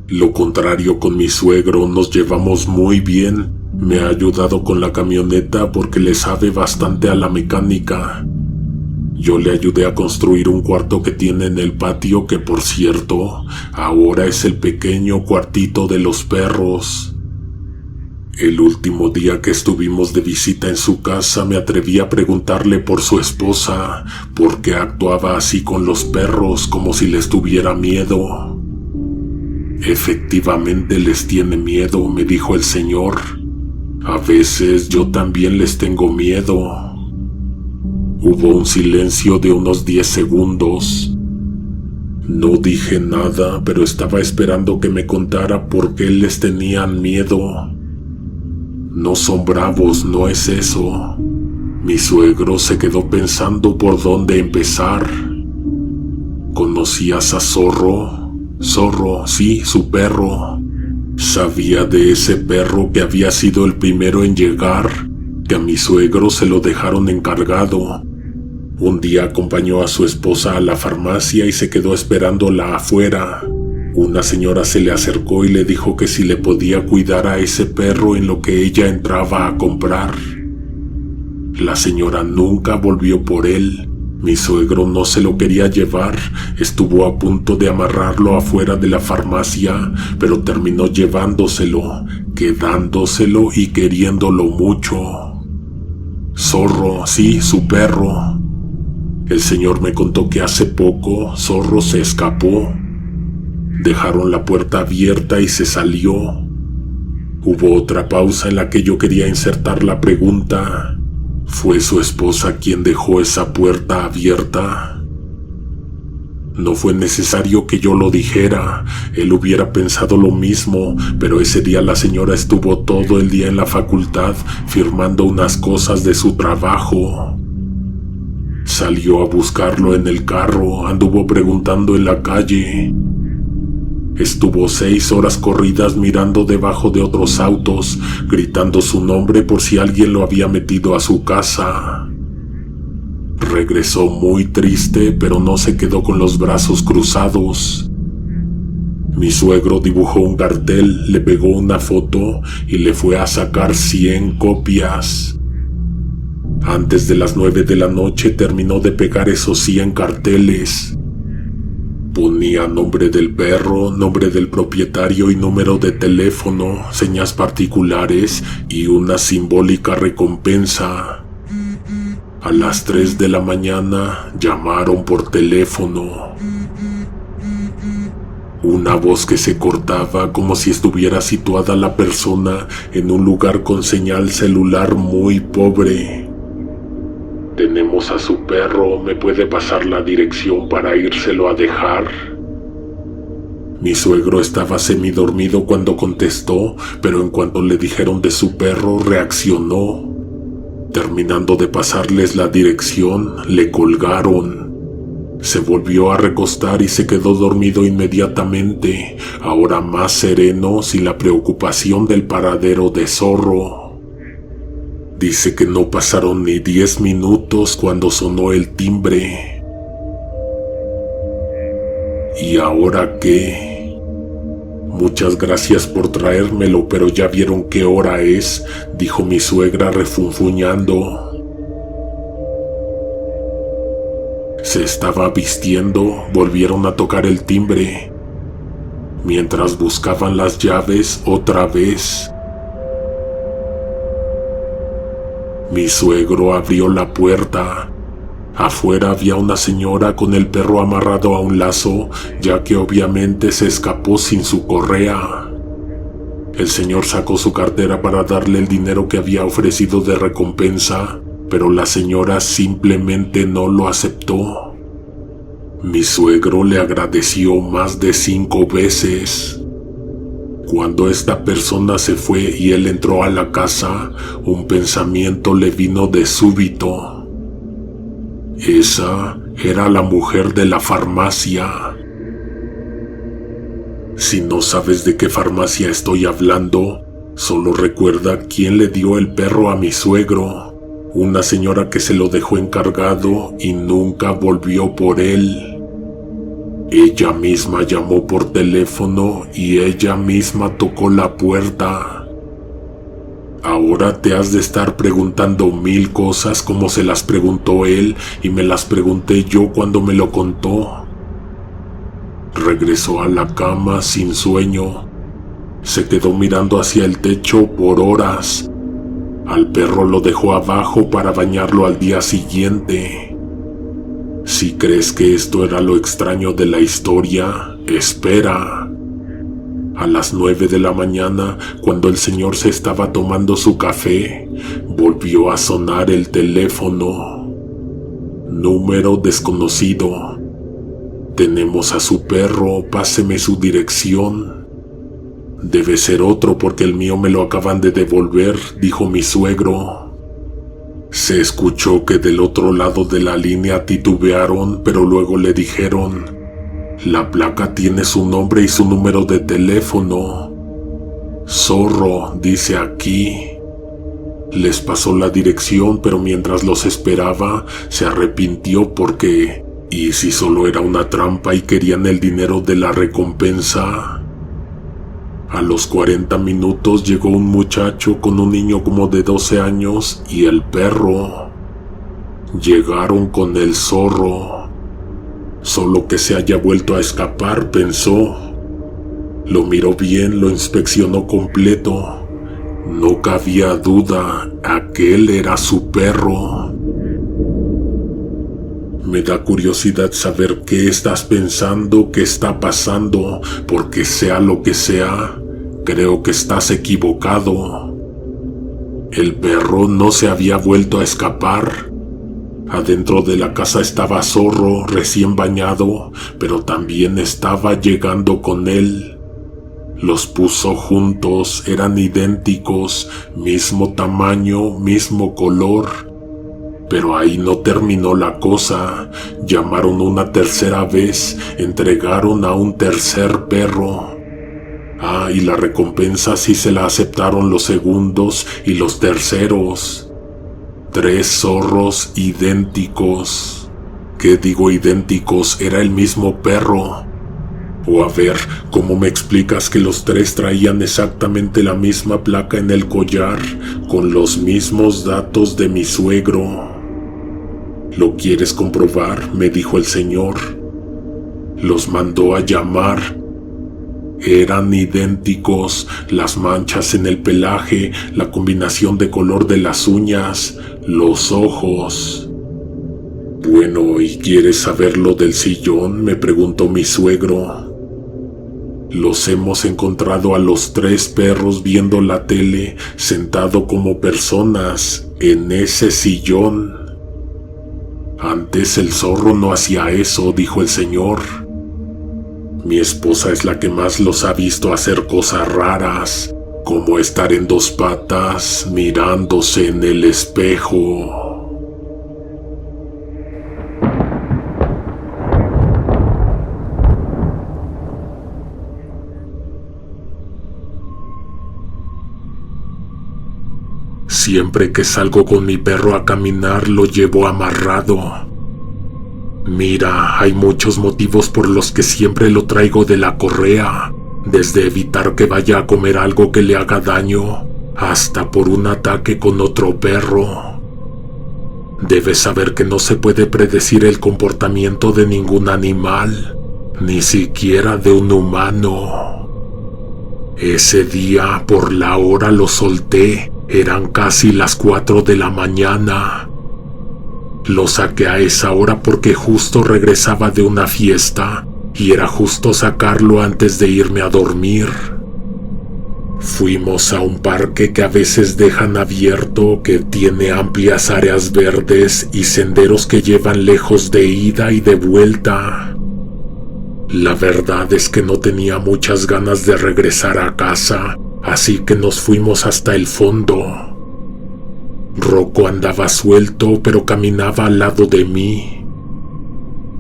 [SPEAKER 1] Lo contrario con mi suegro, nos llevamos muy bien. Me ha ayudado con la camioneta porque le sabe bastante a la mecánica. Yo le ayudé a construir un cuarto que tiene en el patio que, por cierto, ahora es el pequeño cuartito de los perros. El último día que estuvimos de visita en su casa me atreví a preguntarle por su esposa, por qué actuaba así con los perros como si les tuviera miedo. Efectivamente les tiene miedo, me dijo el señor. A veces yo también les tengo miedo. Hubo un silencio de unos 10 segundos. No dije nada, pero estaba esperando que me contara por qué les tenían miedo. No son bravos, no es eso. Mi suegro se quedó pensando por dónde empezar. ¿Conocías a Zorro? Zorro, sí, su perro. Sabía de ese perro que había sido el primero en llegar, que a mi suegro se lo dejaron encargado. Un día acompañó a su esposa a la farmacia y se quedó esperándola afuera. Una señora se le acercó y le dijo que si le podía cuidar a ese perro en lo que ella entraba a comprar. La señora nunca volvió por él. Mi suegro no se lo quería llevar, estuvo a punto de amarrarlo afuera de la farmacia, pero terminó llevándoselo, quedándoselo y queriéndolo mucho. Zorro, sí, su perro. El señor me contó que hace poco Zorro se escapó. Dejaron la puerta abierta y se salió. Hubo otra pausa en la que yo quería insertar la pregunta: ¿fue su esposa quien dejó esa puerta abierta? No fue necesario que yo lo dijera, él hubiera pensado lo mismo, pero ese día la señora estuvo todo el día en la facultad firmando unas cosas de su trabajo. Salió a buscarlo en el carro, anduvo preguntando en la calle. Estuvo 6 horas corridas mirando debajo de otros autos, gritando su nombre por si alguien lo había metido a su casa. Regresó muy triste, pero no se quedó con los brazos cruzados. Mi suegro dibujó un cartel, le pegó una foto y le fue a sacar 100 copias. Antes de las 9 de la noche terminó de pegar esos 100 carteles. Ponía nombre del perro, nombre del propietario y número de teléfono, señas particulares y una simbólica recompensa. A las 3 de la mañana llamaron por teléfono. Una voz que se cortaba como si estuviera situada la persona en un lugar con señal celular muy pobre. Tenemos a su perro, ¿me puede pasar la dirección para írselo a dejar? Mi suegro estaba semidormido cuando contestó, pero en cuanto le dijeron de su perro, reaccionó. Terminando de pasarles la dirección, le colgaron. Se volvió a recostar y se quedó dormido inmediatamente, ahora más sereno, sin la preocupación del paradero de Zorro. Dice que no pasaron ni 10 minutos cuando sonó el timbre. ¿Y ahora qué? Muchas gracias por traérmelo, pero ya vieron qué hora es, dijo mi suegra refunfuñando. Se estaba vistiendo, volvieron a tocar el timbre. Mientras buscaban las llaves otra vez, mi suegro abrió la puerta. Afuera había una señora con el perro amarrado a un lazo, ya que obviamente se escapó sin su correa. El señor sacó su cartera para darle el dinero que había ofrecido de recompensa, pero la señora simplemente no lo aceptó. Mi suegro le agradeció más de 5 veces. Cuando esta persona se fue y él entró a la casa, un pensamiento le vino de súbito. Esa era la mujer de la farmacia. Si no sabes de qué farmacia estoy hablando, solo recuerda quién le dio el perro a mi suegro. Una señora que se lo dejó encargado y nunca volvió por él. Ella misma llamó por teléfono y ella misma tocó la puerta. Ahora te has de estar preguntando 1000 cosas como se las preguntó él y me las pregunté yo cuando me lo contó. Regresó a la cama sin sueño. Se quedó mirando hacia el techo por horas. Al perro lo dejó abajo para bañarlo al día siguiente. Si crees que esto era lo extraño de la historia, espera. A las 9 de la mañana, cuando el señor se estaba tomando su café, volvió a sonar el teléfono. Número desconocido. Tenemos a su perro, páseme su dirección. Debe ser otro porque el mío me lo acaban de devolver, dijo mi suegro. Se escuchó que del otro lado de la línea titubearon, pero luego le dijeron: la placa tiene su nombre y su número de teléfono. Zorro, dice aquí. Les pasó la dirección, pero mientras los esperaba, se arrepintió porque... ¿y si solo era una trampa y querían el dinero de la recompensa? A los 40 minutos llegó un muchacho con un niño como de 12 años y el perro. Llegaron con el zorro. Solo que se haya vuelto a escapar, pensó. Lo miró bien, lo inspeccionó completo. No cabía duda, aquel era su perro. Me da curiosidad saber qué estás pensando, qué está pasando, porque sea lo que sea, creo que estás equivocado. El perro no se había vuelto a escapar. Adentro de la casa estaba Zorro, recién bañado, pero también estaba llegando con él. Los puso juntos, eran idénticos, mismo tamaño, mismo color. Pero ahí no terminó la cosa. Llamaron una tercera vez, entregaron a un tercer perro. Ah, y la recompensa sí se la aceptaron los segundos y los terceros. 3 zorros idénticos. ¿Qué digo idénticos? Era el mismo perro. O a ver, ¿cómo me explicas que los 3 traían exactamente la misma placa en el collar, con los mismos datos de mi suegro? ¿Lo quieres comprobar?, me dijo el señor. Los mandó a llamar. Eran idénticos, las manchas en el pelaje, la combinación de color de las uñas, los ojos. Bueno, ¿y quieres saber lo del sillón?, me preguntó mi suegro. Los hemos encontrado a los 3 perros viendo la tele, sentado como personas en ese sillón. Antes el zorro no hacía eso, dijo el señor. Mi esposa es la que más los ha visto hacer cosas raras, como estar en 2 patas mirándose en el espejo. Siempre que salgo con mi perro a caminar lo llevo amarrado. Mira, hay muchos motivos por los que siempre lo traigo de la correa, desde evitar que vaya a comer algo que le haga daño, hasta por un ataque con otro perro. Debes saber que no se puede predecir el comportamiento de ningún animal, ni siquiera de un humano. Ese día, por la hora, lo solté. Eran casi las 4 de la mañana. Lo saqué a esa hora porque justo regresaba de una fiesta y era justo sacarlo antes de irme a dormir. Fuimos a un parque que a veces dejan abierto, que tiene amplias áreas verdes y senderos que llevan lejos de ida y de vuelta. La verdad es que no tenía muchas ganas de regresar a casa, así que nos fuimos hasta el fondo. Rocco andaba suelto, pero caminaba al lado de mí.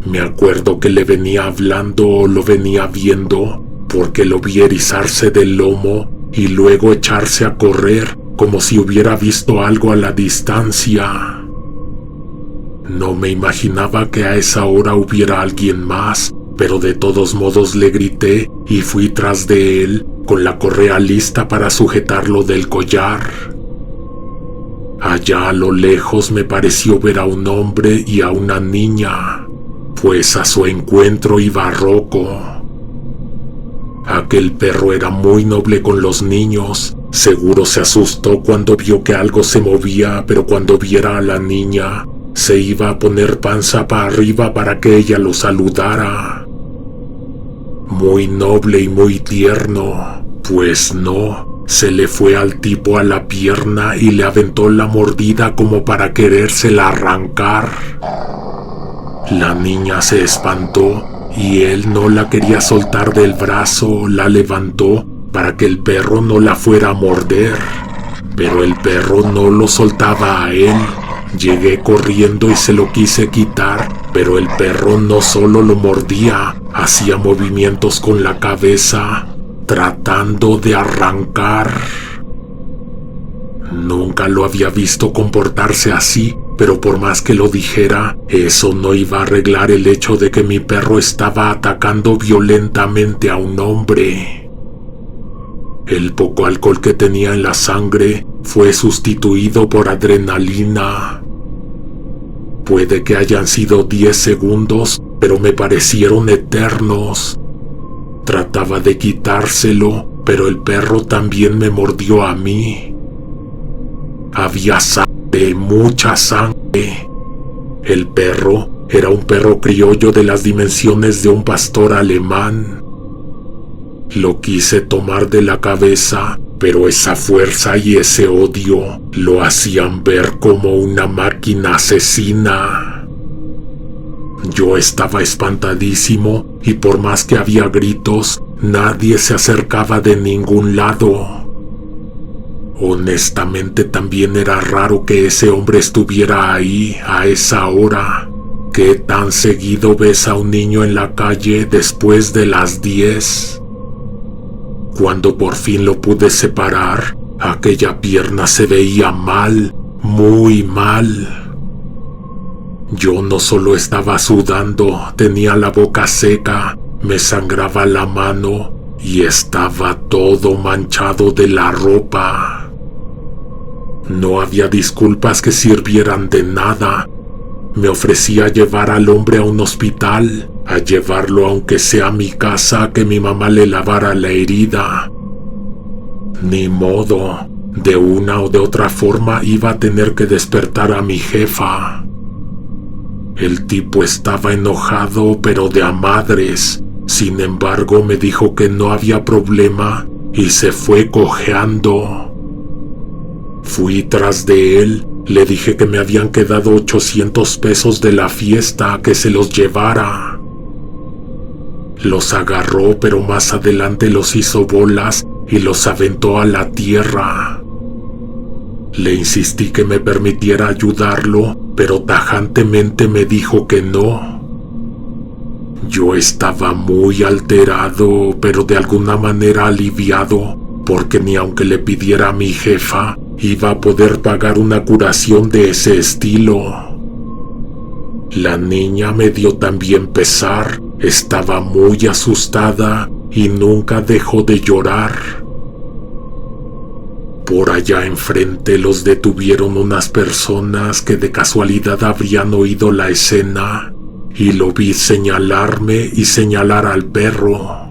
[SPEAKER 1] Me acuerdo que le venía hablando o lo venía viendo, porque lo vi erizarse del lomo y luego echarse a correr como si hubiera visto algo a la distancia. No me imaginaba que a esa hora hubiera alguien más, pero de todos modos le grité y fui tras de él con la correa lista para sujetarlo del collar. Allá a lo lejos me pareció ver a un hombre y a una niña, pues a su encuentro iba Rocco. Aquel perro era muy noble con los niños. Seguro se asustó cuando vio que algo se movía, pero cuando viera a la niña, se iba a poner panza para arriba para que ella lo saludara. Muy noble y muy tierno. Pues no, se le fue al tipo a la pierna y le aventó la mordida como para querérsela arrancar. La niña se espantó y él no la quería soltar del brazo, la levantó para que el perro no la fuera a morder. Pero el perro no lo soltaba a él. Llegué corriendo y se lo quise quitar, pero el perro no solo lo mordía, hacía movimientos con la cabeza, tratando de arrancar. Nunca lo había visto comportarse así, pero por más que lo dijera, eso no iba a arreglar el hecho de que mi perro estaba atacando violentamente a un hombre. El poco alcohol que tenía en la sangre fue sustituido por adrenalina. Puede que hayan sido 10 segundos, pero me parecieron eternos. Trataba de quitárselo, pero el perro también me mordió a mí. Había sangre, mucha sangre. El perro era un perro criollo de las dimensiones de un pastor alemán. Lo quise tomar de la cabeza, pero esa fuerza y ese odio lo hacían ver como una máquina asesina. Yo estaba espantadísimo y por más que había gritos, nadie se acercaba de ningún lado. Honestamente también era raro que ese hombre estuviera ahí a esa hora. ¿Qué tan seguido ves a un niño en la calle después de las 10? Cuando por fin lo pude separar, aquella pierna se veía mal, muy mal. Yo no solo estaba sudando, tenía la boca seca, me sangraba la mano y estaba todo manchado de la ropa. No había disculpas que sirvieran de nada. Me ofrecí a llevar al hombre a un hospital, a llevarlo aunque sea a mi casa, a que mi mamá le lavara la herida. Ni modo, de una o de otra forma iba a tener que despertar a mi jefa. El tipo estaba enojado, pero de a madres. Sin embargo, me dijo que no había problema y se fue cojeando. Fui tras de él, le dije que me habían quedado 800 pesos de la fiesta, que se los llevara. Los agarró, pero más adelante los hizo bolas y los aventó a la tierra. Le insistí que me permitiera ayudarlo, pero tajantemente me dijo que no. Yo estaba muy alterado, pero de alguna manera aliviado, porque ni aunque le pidiera a mi jefa, iba a poder pagar una curación de ese estilo. La niña me dio también pesar, estaba muy asustada y nunca dejó de llorar. Por allá enfrente los detuvieron unas personas que de casualidad habrían oído la escena y lo vi señalarme y señalar al perro.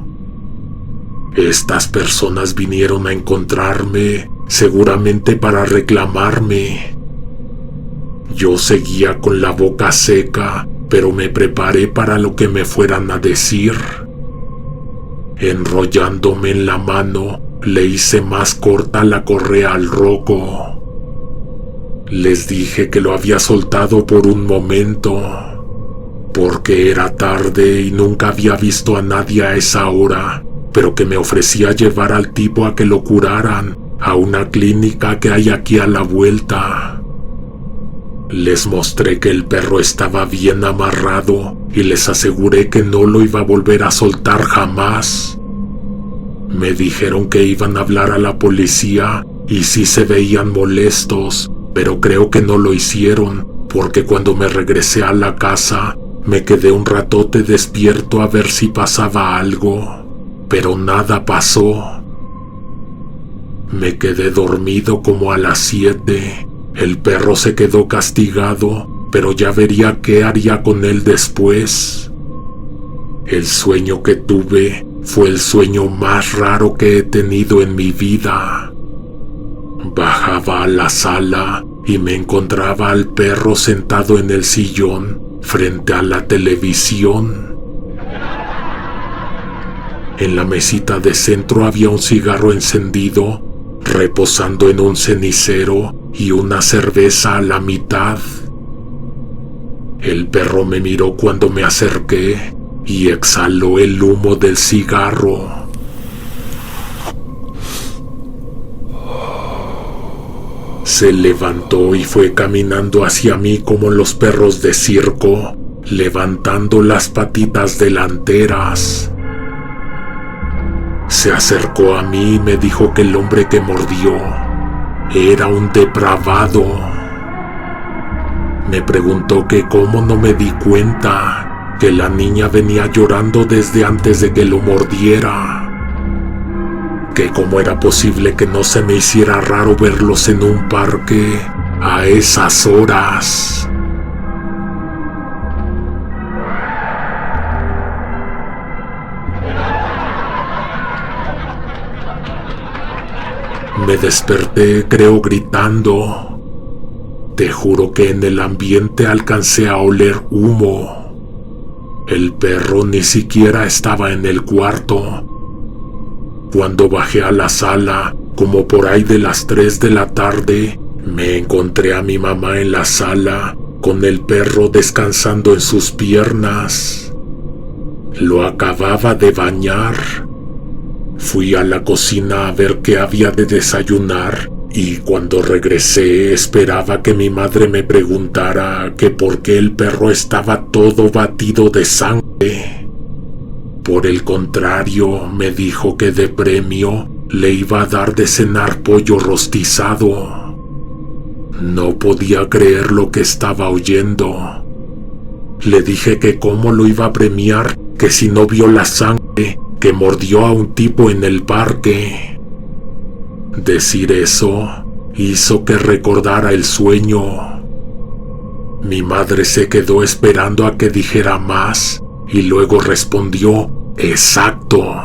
[SPEAKER 1] Estas personas vinieron a encontrarme, seguramente para reclamarme. Yo seguía con la boca seca, pero me preparé para lo que me fueran a decir. Enrollándome en la mano, le hice más corta la correa al roco. Les dije que lo había soltado por un momento, porque era tarde y nunca había visto a nadie a esa hora, pero que me ofrecía llevar al tipo a que lo curaran a una clínica que hay aquí a la vuelta. Les mostré que el perro estaba bien amarrado y les aseguré que no lo iba a volver a soltar jamás. Me dijeron que iban a hablar a la policía y sí se veían molestos, pero creo que no lo hicieron, porque cuando me regresé a la casa, me quedé un ratote despierto a ver si pasaba algo, pero nada pasó. Me quedé dormido como a las 7. El perro se quedó castigado, pero ya vería qué haría con él después. El sueño que tuve fue el sueño más raro que he tenido en mi vida. Bajaba a la sala y me encontraba al perro sentado en el sillón frente a la televisión. En la mesita de centro había un cigarro encendido, reposando en un cenicero y una cerveza a la mitad. El perro me miró cuando me acerqué y exhaló el humo del cigarro. Se levantó y fue caminando hacia mí como los perros de circo, levantando las patitas delanteras. Se acercó a mí y me dijo que el hombre que mordió era un depravado. Me preguntó que cómo no me di cuenta que la niña venía llorando desde antes de que lo mordiera. Que cómo era posible que no se me hiciera raro verlos en un parque a esas horas. Me desperté, creo, gritando. Te juro que en el ambiente alcancé a oler humo. El perro ni siquiera estaba en el cuarto. Cuando bajé a la sala, como por ahí de las 3 de la tarde, me encontré a mi mamá en la sala, con el perro descansando en sus piernas. Lo acababa de bañar. Fui a la cocina a ver qué había de desayunar y cuando regresé esperaba que mi madre me preguntara que por qué el perro estaba todo batido de sangre. Por el contrario, me dijo que de premio le iba a dar de cenar pollo rostizado. No podía creer lo que estaba oyendo. Le dije que cómo lo iba a premiar, que si no vio la sangre que mordió a un tipo en el parque. Decir eso hizo que recordara el sueño. Mi madre se quedó esperando a que dijera más y luego respondió: exacto.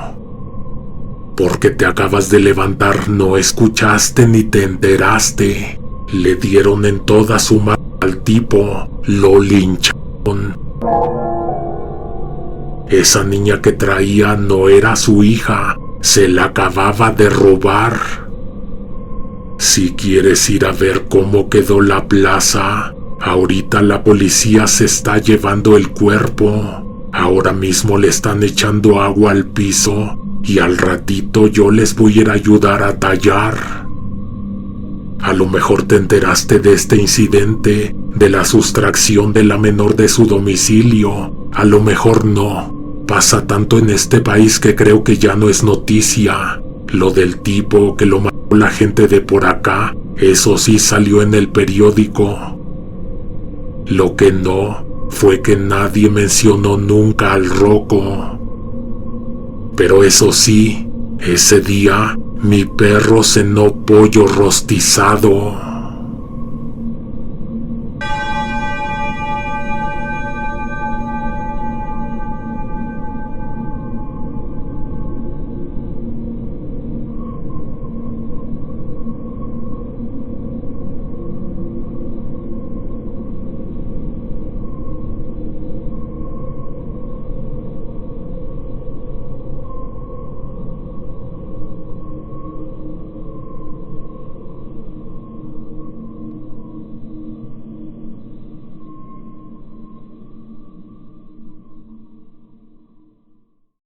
[SPEAKER 1] Porque te acabas de levantar, no escuchaste ni te enteraste. Le dieron en toda su mano al tipo, lo lincharon. Esa niña que traía no era su hija, se la acababa de robar. Si quieres ir a ver cómo quedó la plaza, ahorita la policía se está llevando el cuerpo. Ahora mismo le están echando agua al piso y al ratito yo les voy a ir a ayudar a tallar. A lo mejor te enteraste de este incidente, de la sustracción de la menor de su domicilio. A lo mejor no. Pasa tanto en este país que creo que ya no es noticia. Lo del tipo que lo mató la gente de por acá, eso sí salió en el periódico. Lo que no fue que nadie mencionó nunca al Rocco. Pero eso sí, ese día mi perro cenó pollo rostizado.